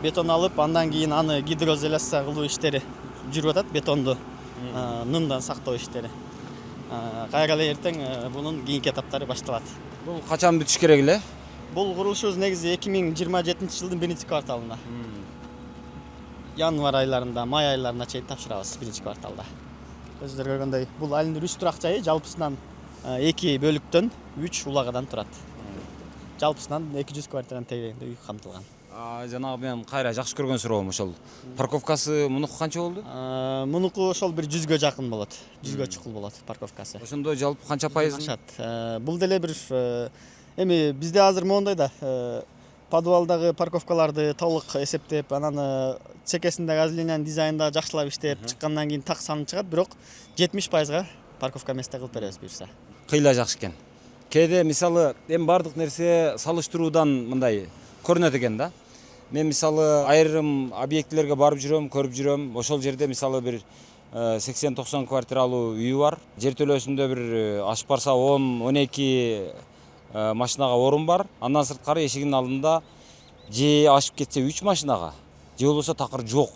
бетон алып, андан кийин аны гидроизоляция кылуу иштери жүрүп атат, бетонду нымдан сактоо иштери. Кайра эле эртең бунун кийинки этаптары башталат. Бул качан бүтүш керек эле? Бул курулушубуз негизи 2027-жылдын 1-кварталында. Январь айларында, май айларына чейин тапшырабыз 1-кварталда. Өзүңөр көргөндөй, бул Алинур 3 туракчайы жалпысынан 2 бөлүктөн 3 улагадан турат. Жалпысынан 200 квартиранын тегерегинде үй камтылган. Жанагы мен кайра жакшы көргөн суроом ошол. Парковкасы мунуку канча болду? Мунуку ошол бир 100гө жакын болот. 100гө чукул болот парковкасы. Ошондо жалпы канча пайыз ашат? Бул деле бир эми бизде азыр моундай да, подвалдагы парковкаларды толук эсептеп, анан чекесиндеги озеленение дизайнда жакшылап иштеп чыккандан кийин так саны чыгат, бирок 70%га парковка месте кылып беребиз буюрса. Кыйла жакшы экен. Кээде мисалы эми бардык нерсе салыштыруудан мындай көрүнөт экен да. Мен мисалы айрым объектилерге барып жүрөм, көрүп жүрөм. Ошол жерде мисалы бир 80-90 квартиралуу үй бар. Жер төлөөсүндө бир ашып барса 10-12 машинага орун бар. Андан сырткары эшигинин алдында же ашып кетсе 3 машинага, же болбосо такыр жок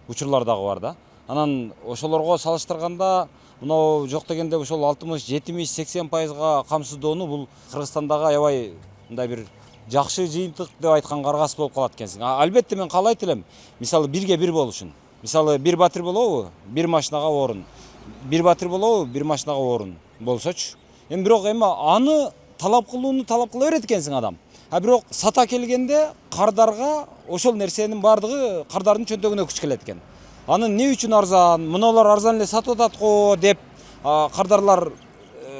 учурлар дагы бар да. Анан ошолорго салыштырганда мынау жок дегенде ошол 60-70-80%га камсыздоону бул Кыргызстандагы аябай мындай бир жакшы жыйынтык деп айтканга аргасыз болуп калат экенсиң. Албетте мен каалайт элем, мисалы бирге бир болушун. Мисалы бир батир болобу, бир машинага орун. Бир батир болобу, бир машинага орун болсочу. Эми бирок аны талап кылууну талап кыла берет экенсиң адам. Бирок сата келгенде кардарга ошол нерсенин бардыгы кардардын чөнтөгүнө күч келет экен. Аны эмне үчүн арзан, мыналар арзан эле сатып атат го деп кардарлар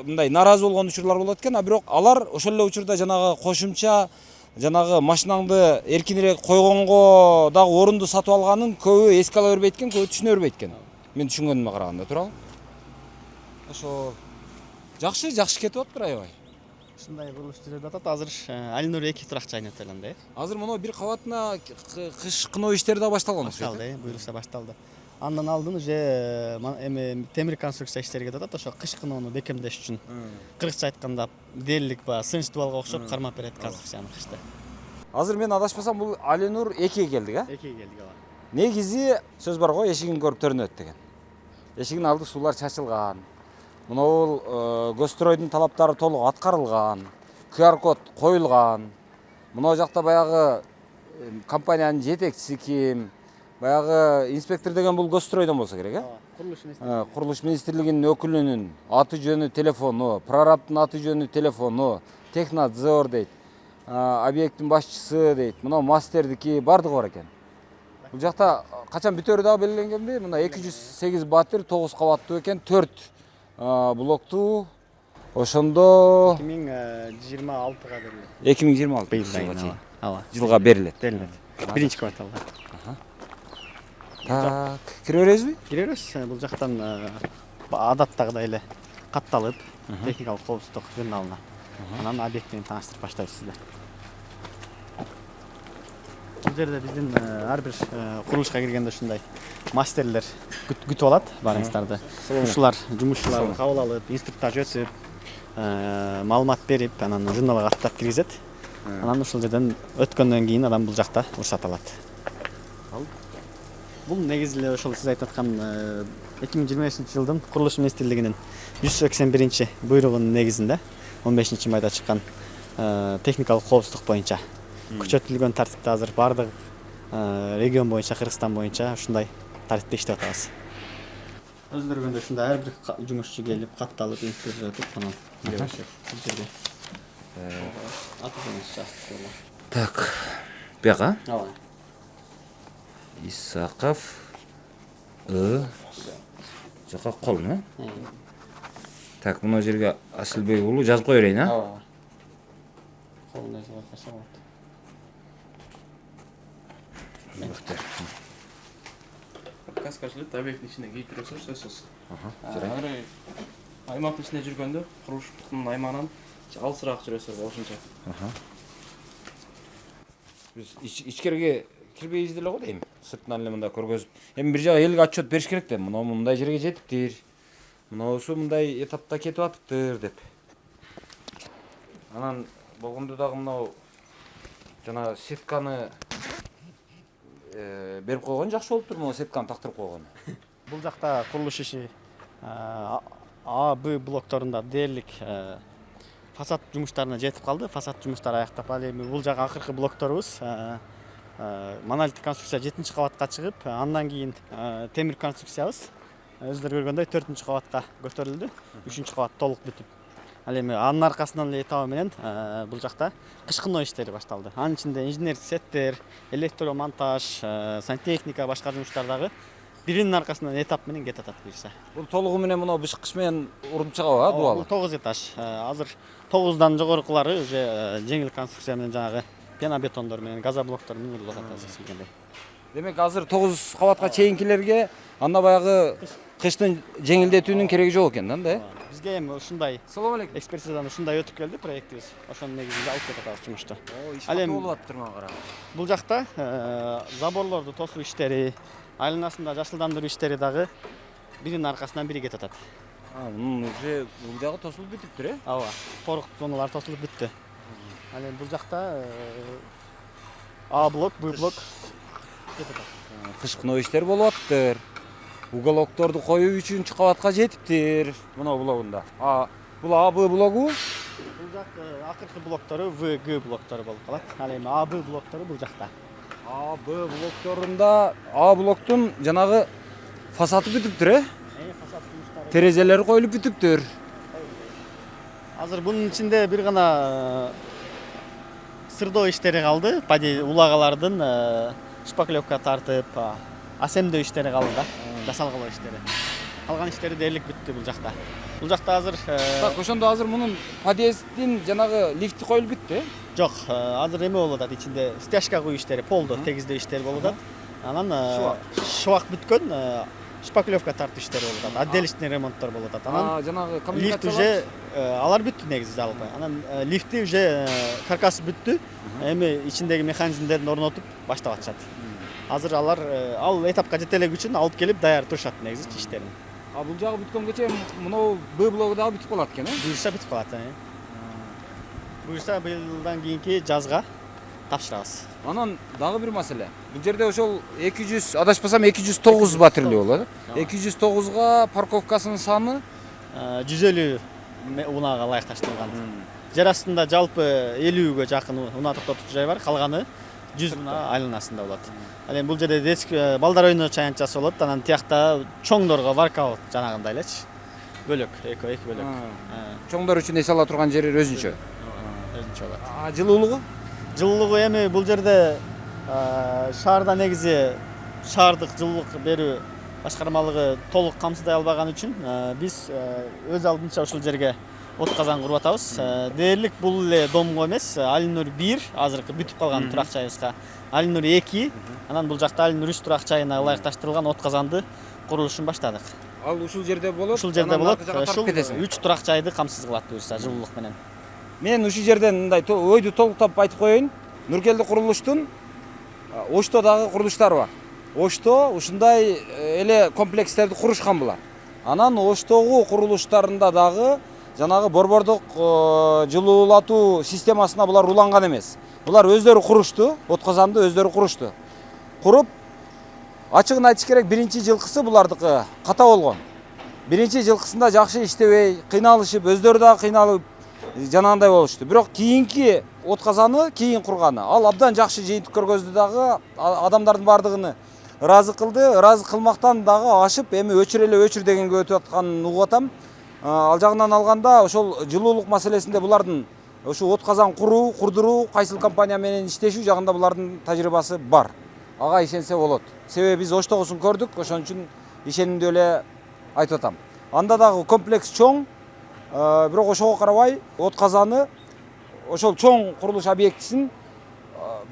мындай наразы болгон учурлар болот экен. Бирок алар ошол эле учурда жанагы кошумча жанагы машинаңды эркинирээк койгонго дагы орунду сатып алганын көбү эске ала бербейт экен, көбү түшүнө бербейт экен. Мен түшүнгөнүмө караганда, туурабы? Ошо жакшы кетип атыптыр аябай. Ушундай курулуш жүрүп атат. Азыр Алинур 2 туракчайын өтөлөндө. Азыр мону бир кабатына кыш кыноо иштери да башталган окшойт. Башталды, буюрса башталды. Андан алдын уже эми темир конструкция иштери кетип атат. Ошо кыш кыноону бекемдеш үчүн. Кыргызча айтканда дээрлик сынч дубалга окшоп кармап берет конструкцияны кышта. Азыр мен адашпасам бул Алинур 2 келдик, 2 келдик ала. Негизи сөз бар го, эшигин көрүп төрүнөт деген. Эшигинин алды суулар чачылган. Бул көстройдун талаптары толук аткарылган, QR код коюлган. Мына жакта баягы компаниянын жетекчиси ким, баягы инспектор деген бул көстройдон болсо керек, э? Курулуш министрлиги. Курулуш министрлигинин өкүлүнүн аты жөнү, телефону, прорабтын аты жөнү, телефону, технадзор дейт, объекттин башчысы дейт, мына мастердики бардыгы бар экен. Бул жакта качан бүтөрү дагы белгиленгенби? Мына 208 батир 9 кабаттуу экен, 4 блоктуу. Ошондо 2026-га берилет. 2026 Быйыл чейин. Ооба. жылга берилет. Берилет. Биринчи кварталда. Так, кире бересизби? Кире беребиз. Бул жактан адаттагыдай эле катталып, техникалык коопсуздук журналына. Анан объект менен тааныштырып баштайбыз сизди. Бул жерде биздин ар бир курулушка киргенде ушундай мастерлер күтүп алат баарыңыздарды. Ушулар жумушчуларды кабыл алып, инструктаж өтүп, маалымат берип, анан журналга каттап киргизет. Анан ушул жерден өткөндөн кийин адам бул жакта уруксат алат. Бул негизи эле ошол сиз айтып аткан 2025-жылдын Курулуш министрлигинин 181 буйругунун негизинде 15 майда чыккан техникалык коопсуздук боюнча күчөтүлгөн тартипте азыр бардык регион боюнча, Кыргызстан боюнча ушундай тартипте иштеп атабыз. Өзүлөр көргөндөй ушундай ар бир жумушчу келип, катталып, инструктаж өтүп, анан кире беришет. Бул жерде Так, бияка ооба. Исаков жака колуну. Так, мына жерге Асылбек уулу жазып кое берейин, а? Ооба. Колун жазып койсо болот. Каскажлык объекттин ичине кийип жүрөсүз, сөзсүз. Аймактын ичинде жүргөндө, курулуштун аймагынан алысыраак жүрөсүз ошончо. Биз ичкерге кирбейбиз деле го дейм. Сыртынан эле мында көргөзүп. Эми бир жага элге отчет бериш керек да. Мындай жерге жетиптир. Мынусу мындай этапта кетип атыптыр деп. Анан болгондо дагы мынау жана сетканы берип койгон жакшы болуптур, мына сетканы тактырып койгон. Бул жакта курулуш иши А, Б блокторунда дээрлик фасад жумуштарына жетип калды. Фасад жумуштары аяктап ал эми бул жагы акыркы блокторубуз. Монолиттик конструкция 7-кабатка чыгып, андан кийин темир конструкциябыз өзүлөр көргөндөй 4-кабатка көтөрүлдү. 3-кабат толук бүтүп. Ал эми анын аркасынан эле этабы менен бул жакта кышкыноо иштери башталды. Анын ичинде инженердик сеттер, электромонтаж, сантехника, башка жумуштар дагы биринин аркасынан этап менен кетип атат буюрса. Бул толугу менен мына бышкыч менен уруп чыгабы, а, Бул дубалы? 9 этаж. Азыр 9дан жогорукулары уже жеңил конструкция менен жанагы пенобетондор менен, газоблоктор менен урулуп атат сиз билгендей. Демек азыр 9 кабатка чейинкилерге анда баягы кыштын жеңилдетүүнүн кереги жок экен да, анда, э? Бизге эми ушундай Салам алейкум. экспертизадан ушундай өтүп келди проектибиз. Ошонун негизинде алып кетип атабыз жумушту. Иш Ал эми болуп атыптыр мага карап. бул жакта заборлорду тосуу иштери, айланасында жашылдандыруу иштери дагы биринин аркасынан бири кетип атат. Мунун уже бул жагы тосулуп бүтүптүр, э? Ооба, торук зоналар тосулуп бүттү. Ал эми бул жакта А блок, Б блок кетип атат. Кышкыноо иштер болуп атыптыр. Уголокторду коюу 3-кабатка жетиптир. Мына блогунда. Бул А, Б блогу. Бул жак акыркы блоктору В, Г блоктору болуп калат. Ал эми А, Б блоктору бул жакта. А, Б блокторунда А блоктун жанагы фасады бүтүптүр, э? Фасад жумуштары. Терезелери коюлуп бүтүптүр. Азыр бунун ичинде бир гана сырдоо иштери калды. Пади улагалардын шпаклевка тартып, асемдөө иштери калды да. Жасалгылоо иштери. Калган иштери дээрлик бүттү бул жакта. Бул жакта азыр Так, ошондо азыр мунун подъездин жанагы лифти коюлуп бүттү, э? жок, азыр эме болуп атат ичинде стяжка куюу иштери, полдо тегиздөө иштери болуп атат. Анан шыбак бүткөн, шпаклевка тартуу иштери болуп атат. Отделочный ремонттор болуп атат. Анан Жанагы лифт коммуникация уже алар бүттү негизи жалпы. Анан лифти уже каркасы бүттү. Эми ичиндеги механизмдерин орнотуп баштап атышат. Азыр алар ал этапка жете элек үчүн алып келип даяр турушат негизи иштерин. бул жагы бүткөнгө чейин мынау Б блогу дагы бүтүп калат экен, э? Буюрса бүтүп калат. Буюрса быйылдан кийинки жазга тапшырабыз. Анан дагы бир маселе. Бул жерде ошол 200, адашпасам 209 батирлүү болот. 209га парковкасынын саны 150 унага ылайыкташтырылган. Жер астында жалпы 50ге жакын уна токтотуучу жай бар, калганы 100 уна айланасында болот. Ал эми бул жерде балдар ойноо чаянчасы болот, анан тиякта чоңдорго воркаут жанагындай элечи. Бөлөк, эки бөлөк. Чоңдор үчүн эс ала турган жери өзүнчө. Өзүнчө болот. Жылуулугу? Жылуулугу эми бул жерде шаарда негизи шаардык жылуулук берүү башкармалыгы толук камсыздай албаган үчүн биз өз алдынча ушул жерге от казан куруп атабыз. Дээрлик бул эле домго эмес, Алинур 1 азыркы бүтүп калган турак жайыбызга, Алинур 2, анан бул жакта Алинур 3 турак жайына ылайыкташтырылган от казанды курулушун баштадык. Ал ушул жерде болот. Ушул жерде болот. Ушул 3 турак жайды камсыз кылат буюрса жылуулук менен. Мен ушул жерден мындай ойду толуктап айтып коеюн. Нуркелди курулуштун Оштодагы курулуштары бар. Ошто ушундай эле комплекстерди курушкан булар. Анан Оштогу курулуштарында дагы жанагы борбордук жылуулатуу системасына булар уланган эмес. Булар өздөрү курушту, от казанды өздөрү курушту. Куруп, ачыгын айтыш керек, биринчи жылкысы булардыкы ката болгон. Биринчи жылкысында жакшы иштебей, кыйналышып, өздөрү дагы кыйналып жанагындай болушту. Бирок кийинки от казаны кийин курганы. Ал абдан жакшы жыйынтык көргөздү дагы, адамдардын бардыгын ыраазы кылды. Ыраазы кылмактан дагы ашып, эми өчүр дегенге өтүп атканын угуп атам. Ал жагынан алганда ошол жылуулук маселесинде булардын ушу от казан курдуруу, кайсыл компания менен иштешүү жагында булардын тажрыйбасы бар. Ага ишенсе болот. Себеби биз Оштогусун көрдүк, ошон үчүн ишенимдүү эле айтып атам. Анда дагы комплекс чоң, бирок ошого карабай от казаны ошол чоң курулуш объектисин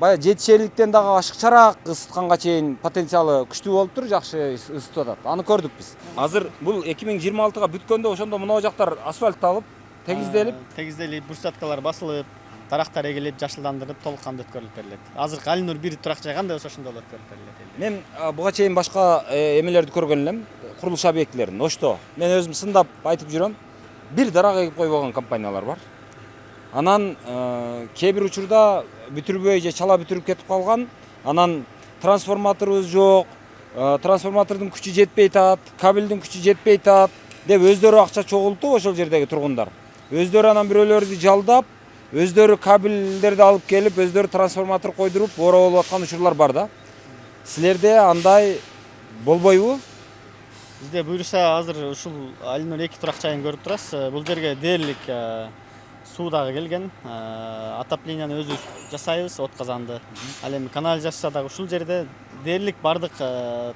баягы жетишерликтен дагы ашыкчараак ысытканга чейин потенциалы күчтүү болуптур, жакшы ысытып атат. Аны көрдүк биз. Азыр бул 2026-га бүткөндө ошондо мына жактар асфальтталып, тегизделип, брусчаткалар басылып, тарактар эгилип, жашылдандырылып, толук кандуу өткөрүлүп берилет. Азыркы Алинур 1 турак жай кандай болсо ошондой болуп өткөрүлүп берилет. Мен буга чейин башка эмелерди көргөн элем, курулуш объектилерин. Ошто мен өзүм сындап айтып жүрөм, бир дарак эгип койбогон компаниялар бар. Анан кээ бир учурда бүтүрбөй же чала бүтүрүп кетип калган. Анан трансформаторубуз жок, трансформатордун күчү жетпей атат, кабелдин күчү жетпей атат деп өздөрү акча чогултуп ошол жердеги тургундар. Өздөрү анан бирөөлөрдү жалдап, өздөрү кабелдерди алып келип, өздөрү трансформатор койдуруп, ора болуп аткан учурлар бар да. Силерде андай болбойбу? Бизде буюрса азыр ушул Алинур 2 турак жайын көрүп турасыз. Бул жерге дээрлик суу дагы келген, отопленияны өзүбүз жасайбыз, от казанды. Ал эми канализация дагы ушул жерде дээрлик бардык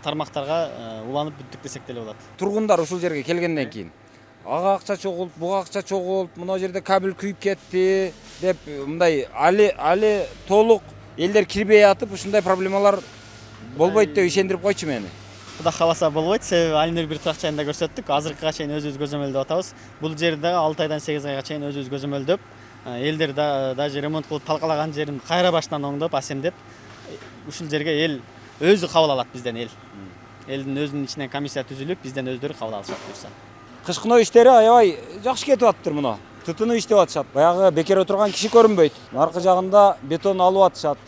тармактарга уланып бүттүк десек деле болот. Тургундар ушул жерге келгенден кийин ага акча чогулуп, буга акча чогулуп, мына жерде кабель күйүп кетти деп мындай али толук элдер кирбей атып ушундай проблемалар болбойт деп ишендирип койчу мени. Кудай кааласа болбойт, себеби Алинур 1 турак жайында көрсөттүк. Азыркыга чейин өзүбүз көзөмөлдөп атабыз. Бул жерди дагы 6 айдан 8 айга чейин өзүбүз көзөмөлдөп, элдер даже ремонт кылып талкалаган жерин кайра башынан оңдоп, асемдеп, ушул жерге эл өзү кабыл алат бизден эл. Элдин өзүнүн ичинен комиссия түзүлүп, бизден өздөрү кабыл алышат буюрса. Кышкыноо иштери аябай жакшы кетип атыптыр мына. Тытынып иштеп атышат. Баягы бекер отурган киши көрүнбөйт. Аркы жагында бетон алып атышат.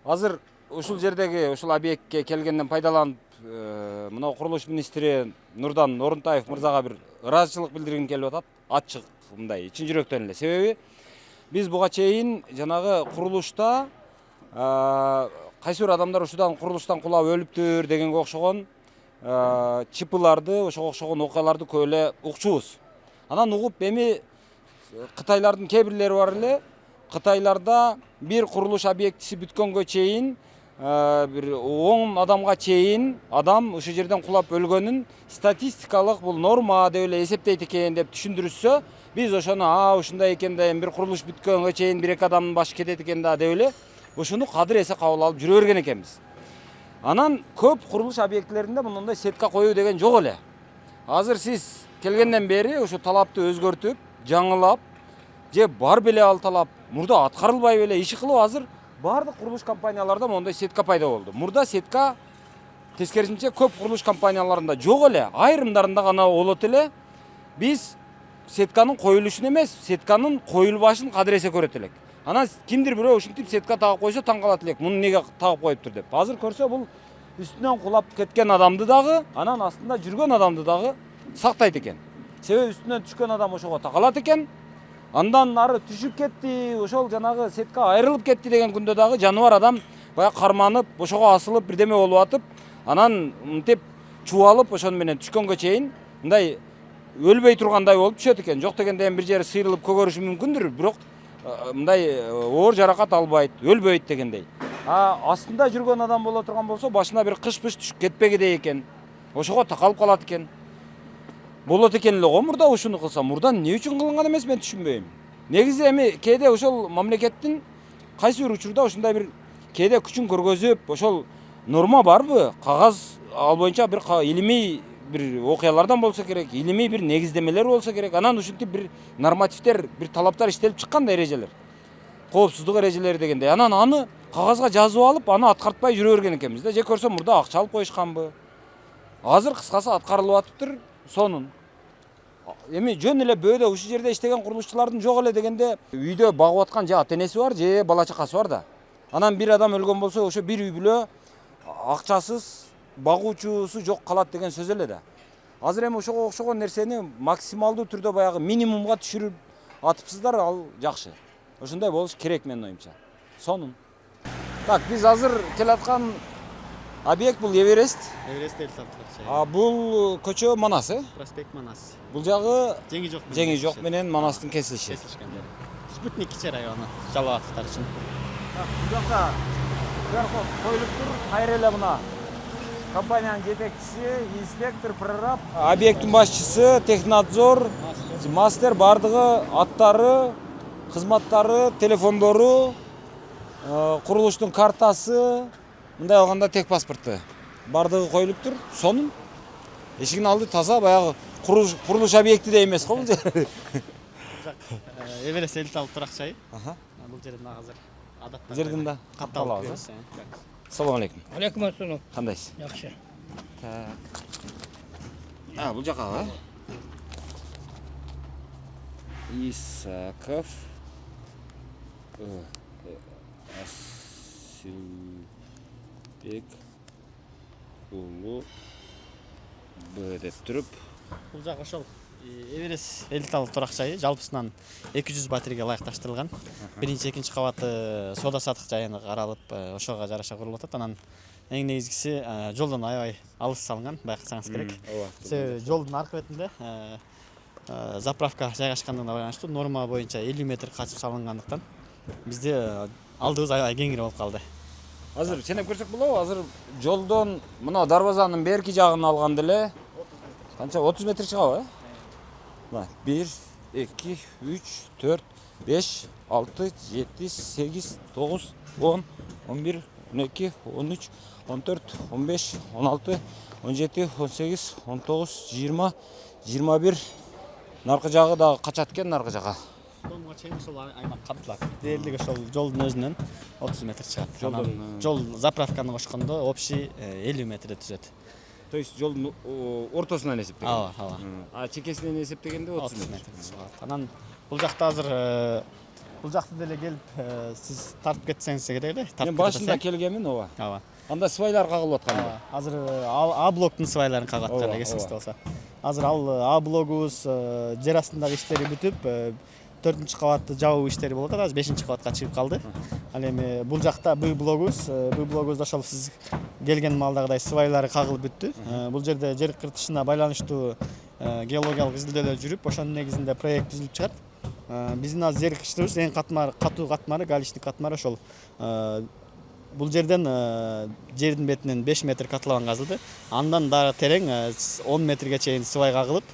Азыр ушул жердеги ушул объектке келгенден пайдаланып, мына курулуш министри Нурдан Орунтаев мырзага бир ыраазычылык билдиргим келип атат. Ачык мындай чын жүрөктөн эле. Себеби биз буга чейин жанагы курулушта кайсы бир адамдар ушудан курулуштан кулап өлүптүр дегенге окшогон чипыларды, ошого окшогон окуяларды көп эле укчубуз. Анан угуп эми Кытайлардын кээ бирлери бар эле. Кытайларда бир курулуш объектиси бүткөнгө чейин бир 10 адамга чейин адам ушул жерден кулап өлгөнүн статистикалык бул норма деп эле эсептейт экен деп түшүндүрүшсө, биз ошону ушундай экен да, бир курулуш бүткөнгө чейин 1-2 адамдын башы кетет экен да деп эле ушуну кадыр эсе кабыл алып жүрө берген экенбиз. Анан көп курулуш объектилеринде мындай сетка коюу деген жок эле. Азыр сиз келгенден бери ушу талапты өзгөртүп, жаңылап, же бар беле ал талап мурда аткарылбай беле иши кылып азыр бардык курулуш компанияларда моундай сетка пайда болду. Мурда сетка тескерисинче көп курулуш компанияларында жок эле, айрымдарында гана болот эле. Биз сетканын коюлушун эмес, сетканын коюлбашын кадыр эсе көрөт элек. Анан кимдир бирөө ушинтип сетка тагып койсо таң калат элек, муну эмнеге тагып коюптур деп. Азыр көрсө бул үстүнөн кулап кеткен адамды дагы, анан астында жүргөн адамды дагы сактайт экен. себеби үстүнөн түшкөн адам ошого такалат экен. Андан ары түшүп кетти, ошол жанагы сетка айрылып кетти деген күндө дагы жаныбар адам баягы карманып, ошого асылып бирдеме болуп атып, анан мынтип чубалып ошону менен түшкөнгө чейин мындай өлбөй тургандай болуп түшөт экен. Жок дегенде эми бир жери сыйрылып көгөрүшү мүмкүндүр, бирок мындай оор жаракат албайт, өлбөйт дегендей. Астында жүргөн адам боло турган болсо, башына бир кыш-пыш түшүп кетпегидей экен. Ошого такалып калат экен. Болот экен эле го мурда ушуну кылса, мурда эмне үчүн кылынган эмес мен түшүнбөйм. Негизи эми кээде ошол мамлекеттин кайсы бир учурда ушундай бир кээде күчүн көргөзүп, ошол норма барбы? Кагаз ал боюнча бир илимий бир окуялардан болсо керек, илимий бир негиздемелер болсо керек. Анан ушинтип бир нормативдер, бир талаптар иштелип чыккан да, эрежелер. Коопсуздук эрежелери дегендей. Анан аны кагазга жазып алып, аны аткартпай жүрө берген экенбиз да. Же көрсөм мурда акча алып коюшканбы? Азыр кыскасы аткарылып атыптыр сонун. Эми жөн эле бөөдө ушул жерде иштеген курулушчулардын жок эле дегенде үйдө багып аткан же ата-энеси бар, же бала чакасы бар да. Анан бир адам өлгөн болсо, ошо бир үй бүлө акчасыз багуучусу жок калат деген сөз эле да. Азыр эми ошого окшогон нерсени максималдуу түрдө баягы минимумга түшүрүп атыпсыздар, ал жакшы. Ошондой болуш керек менин оюмча. Сонун. Так, биз азыр келаткан объект бул Эверест. Эверест Элтал. Бул көчө Манас, Проспект Манас. Бул жагы Жеңи жок менен Манастын кесилиши. Спутник кичи району, жалал атыктар үчүн. Бул жакта сверху коюлуп тур, кайра эле мына компаниянын жетекчиси, инспектор, прораб, объекттин башчысы, технадзор, мастер, бардыгы аттары, кызматтары, телефондору, курулуштун картасы, мындай алганда тех паспорту бардыгы коюлуп тур. Сонун. Эшигин алды таза, баягы курулуш объекти де эмес го бул жер. Эверест Элтал турак жайы. Бул жерден азыр адаттар. Бул жерден да катталабыз. Ассаламу алейкум. Алейкум ассалам. Кандайсыз? Жакшы. Бул жака Исаков Асылбек уулу Б деп туруп. Бул жак ошол Эверест Элтал турак жайы жалпысынан 200 батирге ылайыкташтырылган. Биринчи, экинчи кабаты соода саттык жайына каралып, ошого жараша курулуп атат. Анан эң негизгиси жолдон аябай алыс салынган, байкасаңыз керек. Себеби жолдун аркы бетинде заправка жайгашкандыгына байланыштуу норма боюнча 50 метр качып салынгандыктан бизде алдыбыз аябай кеңири болуп калды. Азыр ченеп көрсөк болобу? Азыр жолдон мына дарбазанын берки жагын алганда эле канча 30 метр чыгабы? 1, 2, 3, 4, 5, 6, 7, 8, 9, 10, 11, 12, 13, 14, 15, 16, 17, 18, 19, 20, 21. Наркы жагы да качат экен, наркы жага. Домго чейин ошол аймак камтылат. Дээрлиги ошол жолдун өзүнөн 30 метр чыгат. Жол заправканы кошкондо общий 50 метрде түзөт. То есть жолдун ортосунан эсептегенде. Ооба. Чекесинен эсептегенде 30 метр. Чыгат. Анан бул жакта азыр бул жакта деле келип сиз тартып кетсеңиз керек эле. Мен башында келгенмин, ооба. Ооба. Анда свайлар кагылып аткан. Азыр А блоктун свайларын кагат эле эсиңизде болсо. Азыр ал А блогубуз жер астындагы иштери бүтүп, 4-чү кабатты жабуу иштери болуп атат. Азыр 5-чи кабатка чыгып калды. Ал эми бул жакта Б блогубузда ошол сиз келген маалдагыдай свайлары кагылып бүттү. Бул жерде жер кыртышына байланыштуу геологиялык изилдөөлөр жүрүп, ошонун негизинде проект түзүлүп чыгат. Биздин азыр жер кыртышыбыз эң катуу катмары, галичный катмары ошол. Бул жерден жердин бетинен 5 метр котлован казылды. Андан дагы терең 10 метрге чейин свай кагылып,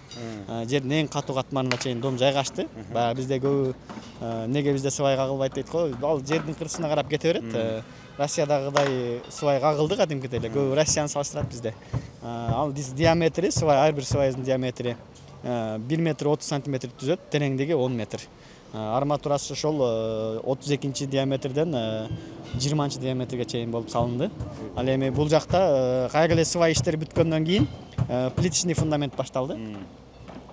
жердин эң катуу катмарына чейин дом жайгашты. Баягы бизде көбү неге бизде свай кагылбайт дейт го. Ал жердин кыртышына карап кете берет. Россиядагыдай свай кагылды кадимкидей эле. Көбү Россияны салыштырат бизде. Ал диаметри свай, ар бир свайдын диаметри 1 метр 30 сантиметр түзөт, тереңдиги 10 метр. Арматурасы ошол 32-чи диаметрден 20-чы диаметрге чейин болуп салынды. Ал эми бул жакта кайра эле свай иштери бүткөндөн кийин плиточный фундамент башталды.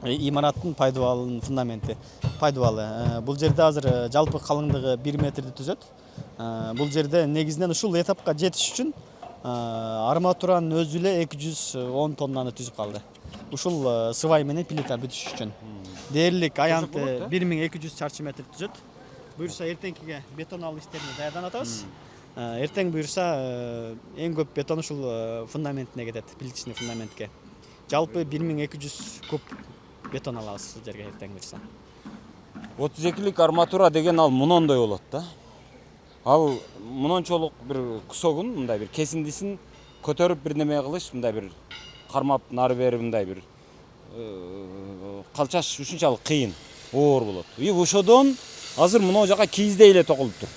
Имараттын пайдубалынын фундаменти, пайдубалы. Бул жерде азыр жалпы калыңдыгы 1 метрди түзөт. Бул жерде негизинен ушул этапка жетиш үчүн арматуранын өзү эле 210 тоннаны түзүп калды. ушул свай менен плита бүтүш үчүн. Дээрлик аянты 1200 чарчы метр түзөт. Буюрса эртеңкиге бетон алуу иштерине даярданып атабыз. Эртең буюрса эң көп бетон ушул фундаментине кетет, плиточный фундаментке. Жалпы 1200 куб бетон алабыз ушул жерге эртең буюрса. 32лик арматура деген ал мунондой болот да. Ал мунончолук бир кусогун мындай бир кесиндисин көтөрүп бир неме кылыш, мындай бир кармап нары бери мындай бир калчаш ушунчалык кыйын, оор болот. И ошодон азыр мына жака кийиздей эле токулуп тур.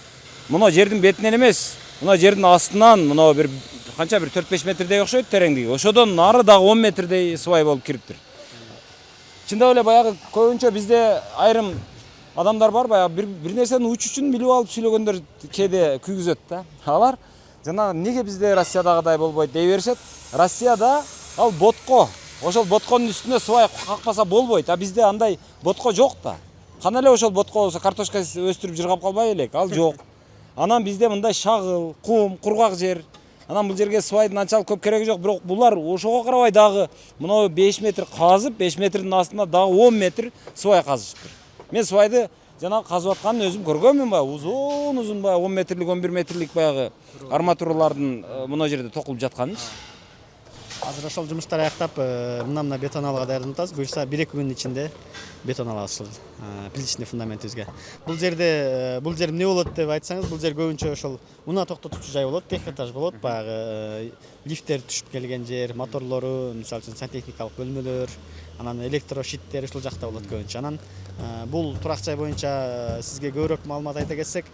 Мына жердин бетинен эмес, мына жердин астынан мына бир канча бир 4-5 метрдей окшойт тереңдиги. Ошодон нары дагы 10 метрдей свай болуп кириптир. Чындап эле баягы көбүнчө бизде айрым адамдар бар, баягы бир нерсени учучун билип алып сүйлөгөндөр кээде күйгүзөт да. Алар жана неге бизде Россиядагыдай болбойт дей беришет. Россияда ал ботко, ошол ботконун үстүнө свай какпаса болбойт. А бизде андай ботко жок да. Кана эле ошол ботко болсо картошка өстүрүп жыргап калбай элек, ал жок. Анан бизде мындай шагыл, кум, кургак жер. Анан бул жерге свайдын анчалык көп кереги жок, бирок булар ошого карабай дагы мына 5 метр казып, 5 метрдин астына дагы 10 метр свай казышыптыр. Мен свайды жана казып атканын өзүм көргөнмүн, баягы узун баягы 10 метрлик, 11 метрлик баягы арматуралардын мына жерде токулуп жатканын. Азыр ошол жумуштар аяктап, мына бетон алууга даярданып атабыз. Буюрса 1-2 күндүн ичинде бетон алабыз ушул плиточный фундаментибизге. Бул жер эмне болот деп айтсаңыз, бул жер көбүнчө ошол унаа токтотуучу жай болот, техэтаж болот, баягы лифттер түшүп келген жер, моторлору, мисалы үчүн сантехникалык бөлмөлөр, анан электрощиттер ушул жакта болот көбүнчө. Анан бул турак жай боюнча сизге көбүрөөк маалымат айта кетсек,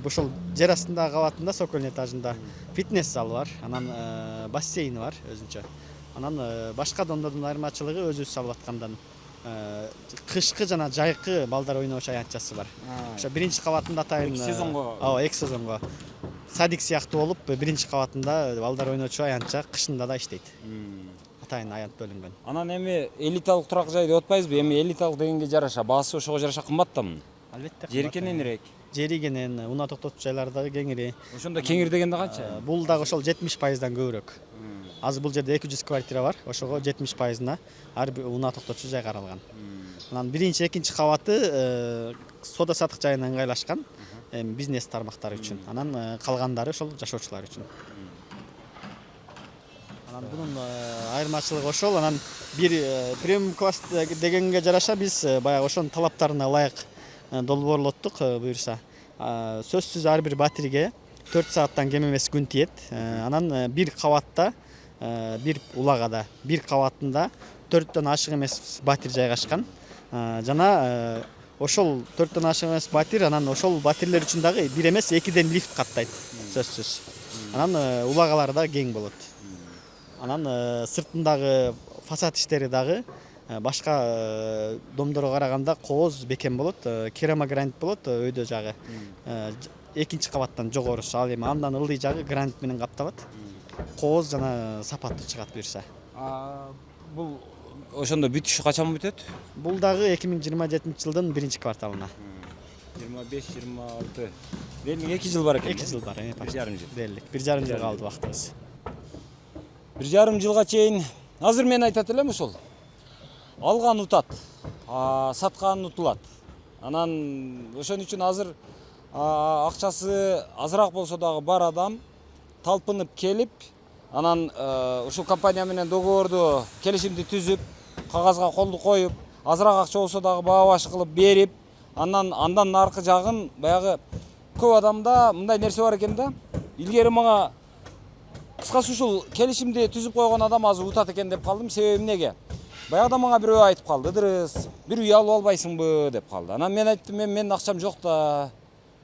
ушул жер астындагы кабатында, сокольный этажында фитнес залы бар, анан бассейни бар өзүнчө. Анан башка дондордун айырмачылыгы өзүбүз салып аткандан кышкы жана жайкы балдар ойноочу аянтчасы бар. Ошо биринчи кабатында атайын сезонго. Ооба, 2 сезонго. Садик сыяктуу болуп, биринчи кабатында балдар ойноочу аянтча кышында да иштейт. Атайын аянт бөлүнгөн. Анан эми элиталык турак жай деп атпайбызбы? Эми элиталык дегенге жараша баасы ошого жараша кымбат да мунун. Албетте. Жери кененирээк. Жери кенен, унаа токтотуучу жайлары дагы кеңири. Ошондо кеңир дегенде канча? Бул дагы ошол 70%дан көбүрөөк. Азыр бул жерде 200 квартира бар, ошого 70%на ар бир унаа токтотуучу жай каралган. Анан биринчи, экинчи кабаты соода сатык жайына ыңгайлашкан, бизнес тармактары үчүн. Анан калгандары ошол жашоочулар үчүн. Анан бунун айырмачылыгы ошол. Анан бир премиум класс дегенге жараша биз баягы ошонун талаптарына ылайык долбоорлоттук буюрса. Сөзсүз ар бир батирге 4 сааттан кем эмес күн тиет. Анан бир кабатта, бир улагада, бир кабатында 4төн ашык эмес батир жайгашкан. Жана ошол 4төн ашык эмес батир, анан ошол батирлер үчүн дагы бир эмес 2ден лифт каттайт, сөзсүз. Анан улагалары да кең болот. Анан сыртындагы фасад иштери дагы башка домдорго караганда кооз бекем болот, керамогранит болот өйдө жагы. Экинчи кабаттан жогорусу, ал эми андан ылдый жагы гранит менен капталат. Кооз жана сапаттуу чыгат буюрса. Бул ошондо бүтүшү качан бүтөт? Бул дагы 2027 жылдын 1-кварталына. 25-26. Дээрлик 2 жыл бар экен. 2 жыл бар, 1,5 жыл. Дээрлик 1,5 жыл калды убактыбыз. 1,5 жылга чейин азыр мен айтат элем ошол. Алган утат, саткан утулат. Анан ошон үчүн азыр акчасы азыраак болсо дагы бар адам талпынып келип, анан ушул компания менен договорду, келишимди түзүп, кагазга колду коюп, азыраак акча болсо дагы баа баш кылып берип, андан аркы жагын баягы көп адамда мындай нерсе бар экен да. Илгери мага кыскасы ушул келишимди түзүп койгон адам азыр утат экен деп калдым. Себеби эмнеге? Баягыда мага бирөө айтып калды, «Ыдырыс, бир үй алып албайсыңбы?» деп калды. Анан мен айттым, «Менин акчам жок да».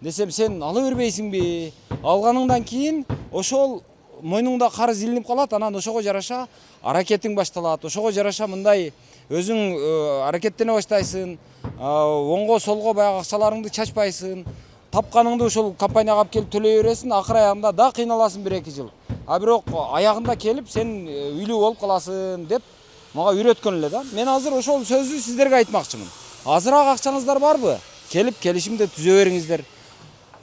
Десем, «Сен ала бербейсиңби? Алганыңдан кийин ошол мойнуңда карыз илинип калат, анан ошого жараша аракетиң башталат. Ошого жараша мындай өзүң аракеттене баштайсың, оңго солго баягы акчаларыңды чачпайсың. Тапканыңды ошол компанияга алып келип төлөй бересиң, акыр аягында да кыйналасың 1-2 жыл. А бирок аягында келип сен үйлүү болуп каласың» деп мага үйрөткөн эле да. Мен азыр ошол сөздү сиздерге айтмакчымын. Азыраак акчаңыздар барбы? Келип келишимди түзө бериңиздер.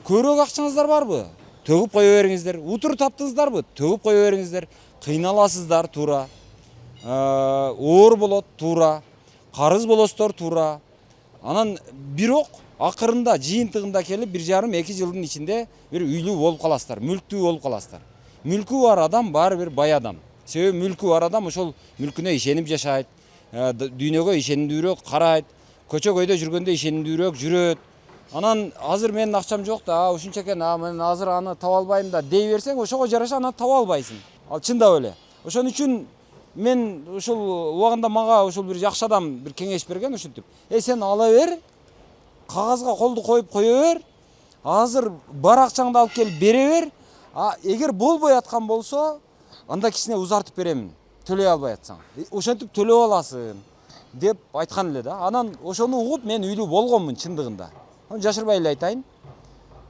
Көбүрөөк акчаңыздар барбы? Төгүп кое бериңиздер. Утур таптыңыздарбы? Төгүп кое бериңиздер. Кыйналасыздар туура. оор болот туура, карыз болосуздар туура. Анан бирок акырында жыйынтыгында келип 1,5-2 жылдын ичинде бир үйлүү болуп каласыздар, мүлктүү болуп каласыздар. Мүлкү бар адам баары бир бай адам. Себеби мүлкү бар адам ошол мүлкүнө ишенип жашайт, дүйнөгө ишенимдүүрөөк карайт, көчө көйдө жүргөндө ишенимдүүрөөк жүрөт. Анан азыр менин акчам жок да, ушунча экен, мен азыр аны таба албайм да дей берсең, ошого жараша аны таба албайсың. Ал чындап эле. Ошон үчүн мен ушул убагында мага ушул бир жакшы адам бир кеңеш берген, ушинтип. Сен ала бер, кагазга колду коюп кое бер. Азыр бар акчаңды алып келип бере бер. Эгер болбой аткан болсо, анда кичине узартып беремин. Төлөй албай атсаң. Ошентип төлөп аласың деп айткан эле да. Анан ошону угуп мен үйлүү болгонмун чындыгында. Жашырбай эле айтайын.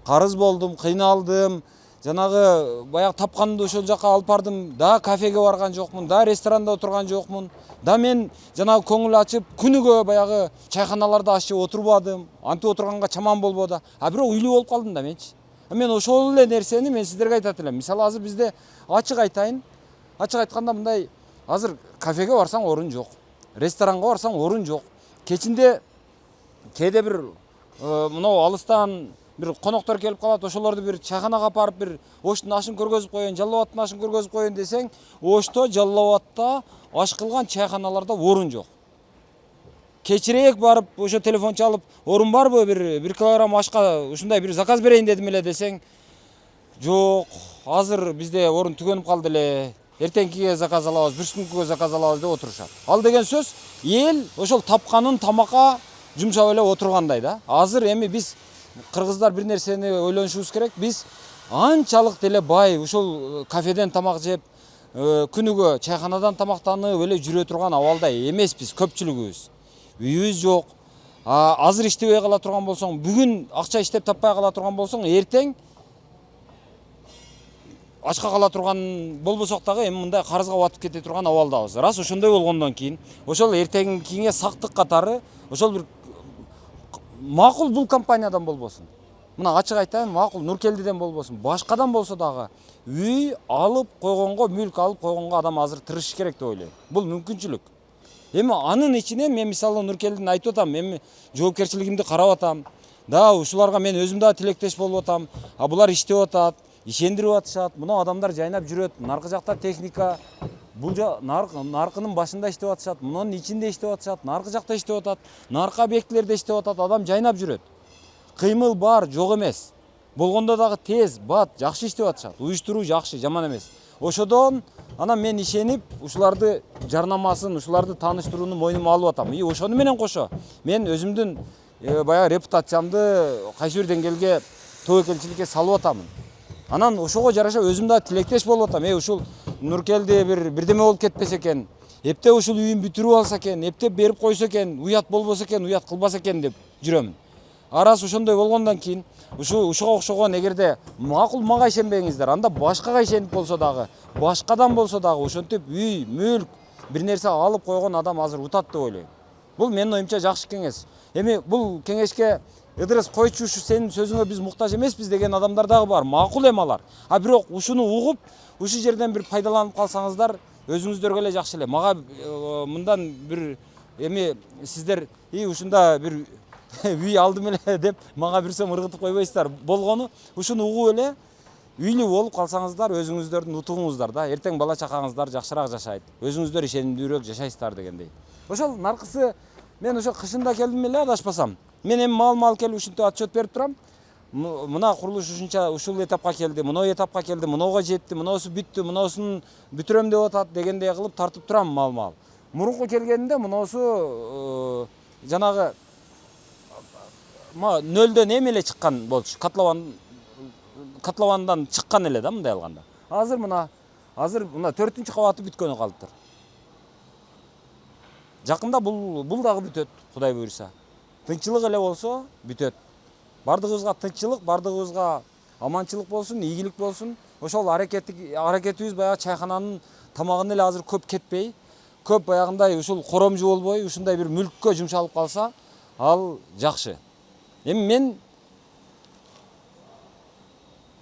Карыз болдум, кыйналдым. Жанагы баягы тапканымды ошол жака алып бардым. Да кафеге барган жокмун, да ресторанда отурган жокмун. Да мен жанагы көңүл ачып күнүгө баягы чайканаларда аш жеп отурбадым. Антип отурганга чамам болбоду. Бирок үйлүү болуп калдым да менчи. Мен ошол эле нерсени мен сиздерге айтат элем. Мисалы азыр бизде ачык айтайын. Ачык айтканда мындай азыр кафеге барсаң орун жок. Ресторанга барсаң орун жок. Кечинде кээде бир мынау алыстан бир коноктор келип калат, ошолорду бир чайханага алып барып бир оштун ашын көргөзүп коеюн, Жалал абадтын ашын көргөзүп коеюн десең, Ошто, Жалал абадта аш кылган чайханаларда орун жок. Кечирээк барып, ошо телефон чалып, орун барбы, бир килограмм ашка ушундай бир заказ берейин дедим эле десең, жок, азыр бизде орун түгөнүп калды эле. Эртеңкиге заказ алабыз, бүрс күнгө заказ алабыз деп отурушат. Ал деген сөз, эл ошол тапканын тамакка жумшап эле отургандай да. Азыр эми биз кыргыздар бир нерсени ойлонушубуз керек. Биз анчалык деле бай, ушул кафеден тамак жеп, күнүгө чайханадан тамактанып эле жүрө турган абалда эмеспиз көпчүлүгүбүз. Үйүбүз жок. Азыр иштебей кала турган болсоң, бүгүн акча иштеп таппай кала турган болсоң, эртең ачка кала турган болбосок дагы эми мындай карызга батып кете турган абалдабыз. Рас ошондой болгондон кийин, ошол эртеңкиңе сактык катары, ошол бир макул бул компаниядан болбосун. Мына ачык айтайын, макул Нуркелдиден болбосун, башкадан болсо дагы үй алып койгонго, мүлк алып койгонго адам азыр тырышыш керек деп ойлойм. Бул мүмкүнчүлүк. Эми анын ичине мен мисалы Нуркелдин айтып атам, эми жоопкерчилигимди карап атам. Да, ушуларга мен өзүм да тилектеш болуп атам. Булар иштеп атат, ишендирип атышат. Мына адамдар жайнап жүрөт. Наркы жакта техника, бул наркынын башында иштеп атышат, мунун ичинде иштеп атышат, наркы жакта иштеп атат, наркы объектилерде иштеп атат, адам жайнап жүрөт. Кыймыл бар, жок эмес. Болгондо дагы тез, бат, жакшы иштеп атышат. Уюштуруу жакшы, жаман эмес. Ошодон анан мен ишенип, ушуларды жарнамасын, ушуларды тааныштырууну мойнума алып атам. Ошону менен кошо мен өзүмдүн баягы репутациямды кайсы бир деңгээлге тобокелчиликке салып атамын. Анан ошого жараша өзүм да тилектеш болуп атам. Ушул Нуркелди бирдеме болуп кетпесе экен, эптеп ушул үйүн бүтүрүп алса экен, эптеп берип койсо экен, уят болбосо экен, уят кылбаса экен деп жүрөмүн. Арас ошондой болгондон кийин, ушуга окшогон эгерде макул мага ишенбеңиздер, анда башкага ишенип болсо дагы, башкадан болсо дагы ошентип үй, мүлк, бир нерсе алып койгон адам азыр утат деп ойлойм. Бул менин оюмча жакшы кеңеш. Эми бул кеңешке Ыдырыс койчу, ушу сенин сөзүңө биз муктаж эмеспиз деген адамдар дагы бар. Макул эми алар. Бирок ушуну угуп, ушу жерден бир пайдаланып калсаңыздар, өзүңүздөргө эле жакшы эле. Мага мындан бир эми сиздер ушунда бир үй алдым эле деп мага бир сом ыргытып койбойсуздар. Болгону ушуну угуп эле үйлүү болуп калсаңыздар, өзүңүздөрдүн утугуңуздар да. Эртең бала чакаңыздар жакшыраак жашайт. Өзүңүздөр ишенимдүүрөөк жашайсыздар дегендей. Ошол наркысы мен ошо кышында келдим эле адашпасам. Мен эми мал келип ушинтип отчет берип турам. Мына курулуш ушунча ушул этапка келди, мына этапка келди, мынауга жетти, мыноосу бүттү, мыноосун бүтүрөм деп атат дегендей кылып тартып турам мал. Мурунку келгенинде мыноосу жанагы нөлдөн эми эле чыккан болчу. Котловандан чыккан эле да мындай алганда. Азыр мына 4-кабаты бүткөнү калыптыр. Жакында бул дагы бүтөт, Кудай буйруса. Тынчылык эле болсо бүтөт. Бардыгыбызга тынчылык, бардыгыбызга аманчылык болсун, ийгилик болсун. Ошол аракетибиз баягы чайхананын тамагын эле азыр көп кетпей, көп баягындай ушул коромжу болбой, ушундай бир мүлккө жумшалып калса, ал жакшы. Эми мен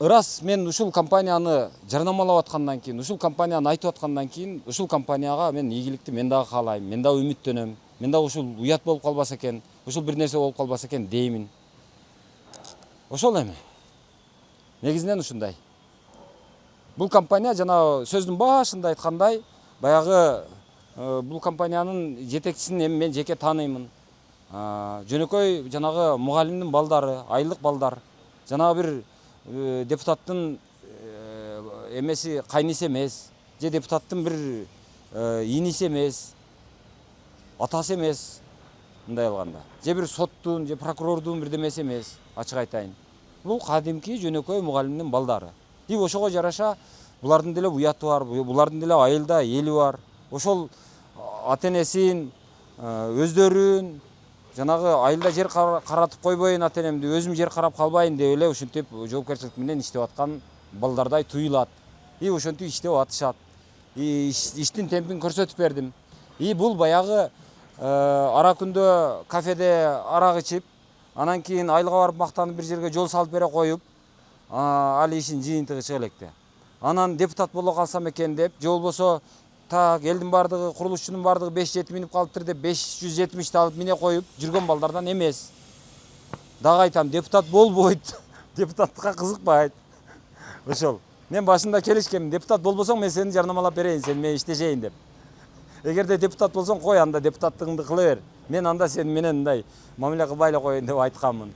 ырас мен ушул компанияны жарнамалап аткандан кийин, ушул компанияны айтып аткандан кийин, ушул компанияга мен ийгиликти мен дагы каалайм, мен дагы үмүттөнөм. Мен дагы ушул уят болуп калбаса экен, ушул бир нерсе болуп калбаса экен деймин. Ошол эми. Негизинен ушундай. Бул компания жана сөздүн башында айткандай, баягы бул компаниянын жетекчисин эми мен жеке тааныймын. Жөнөкөй жанагы мугалимдин балдары, айылдык балдар, жанагы бир депутаттын эмеси кайниси эмес, же депутаттын бир иниси эмес, атасы эмес, мындай алганда. Же бир соттун, же прокурордун бирдемеси эмес, ачык айтайын. Бул кадимки жөнөкөй мугалимдин балдары. И ошого жараша булардын деле уяты бар, булардын деле айылда эли бар. Ошол ата-энесин, өздөрүн, жанагы айылда жер каратып койбойн ата-энемди, өзүм жер карап калбайын деп эле ушинтип жоопкерчилик менен иштеп аткан балдардай туюлат. И ошентип иштеп атышат. И иштин темпин көрсөтүп бердим. И бул баягы ара күндө кафеде арак ичип, анан кийин айылга барып мактанып бир жерге жол салып бере коюп, ал ишин жыйынтыгы чыга электе. Анан депутат боло калсам экен деп, же болбосо так элдин бардыгы, курулушчунун бардыгы 5-7 минип калыптыр деп 570 алып мине коюп жүргөн балдардан эмес. Дагы айтам, депутат болбойт, депутаттыкка кызыкпайт. Ошол. Мен башында келишкенмин, депутат болбосоң мен сени жарнамалап берейин, сен менен иштешейин деп. Эгерде депутат болсоң кой, анда депутаттыгыңды кыла бер. Мен анда сен менен мындай мамиле кылбай эле коеюн деп айтканмын.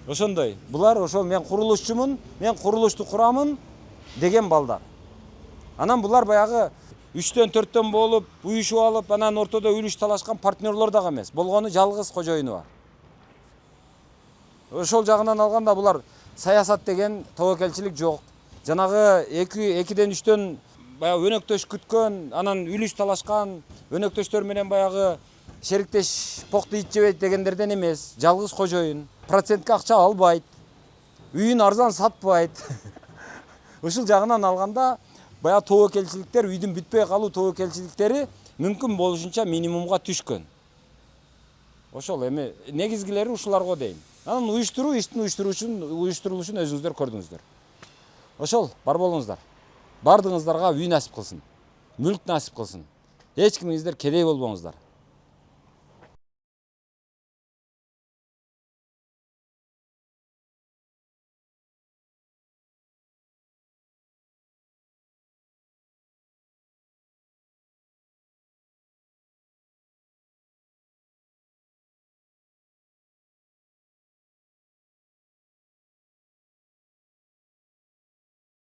Ошондой. Булар ошол мен курулушчумун, мен курулушту курамын деген балдар. Анан булар баягы 3-төн 4-төн болуп, уюшуп алып, анан ортодо үлүш талашкан партнерлор дагы эмес. Болгону жалгыз кожоюну бар. Ошол жагынан алганда булар саясат деген тобокелчилик жок. Жанагы 2-ден 3-төн баягы өнөктөш күткөн, анан үлүш талашкан, өнөктөштөр менен баягы шериктеш покту ит жебейт дегендерден эмес. Жалгыз кожоюн, процентке акча албайт, үйүн арзан сатпайт. Ушул жагынан алганда баягы тобокелчиликтер, үйдүн бүтпөй калуу тобокелчиликтери мүмкүн болушунча минимумга түшкөн. Ошол эми негизгилери ушуларга дейм. Анан уюштуруу, иштин уюштурулушун өзүңүздөр көрдүңүздөр. Ошол, бар болуңуздар. Бардыгыңыздарга үй насип кылсын, мүлк насип кылсын. Эч кимиңиздер кедей болбоңуздар.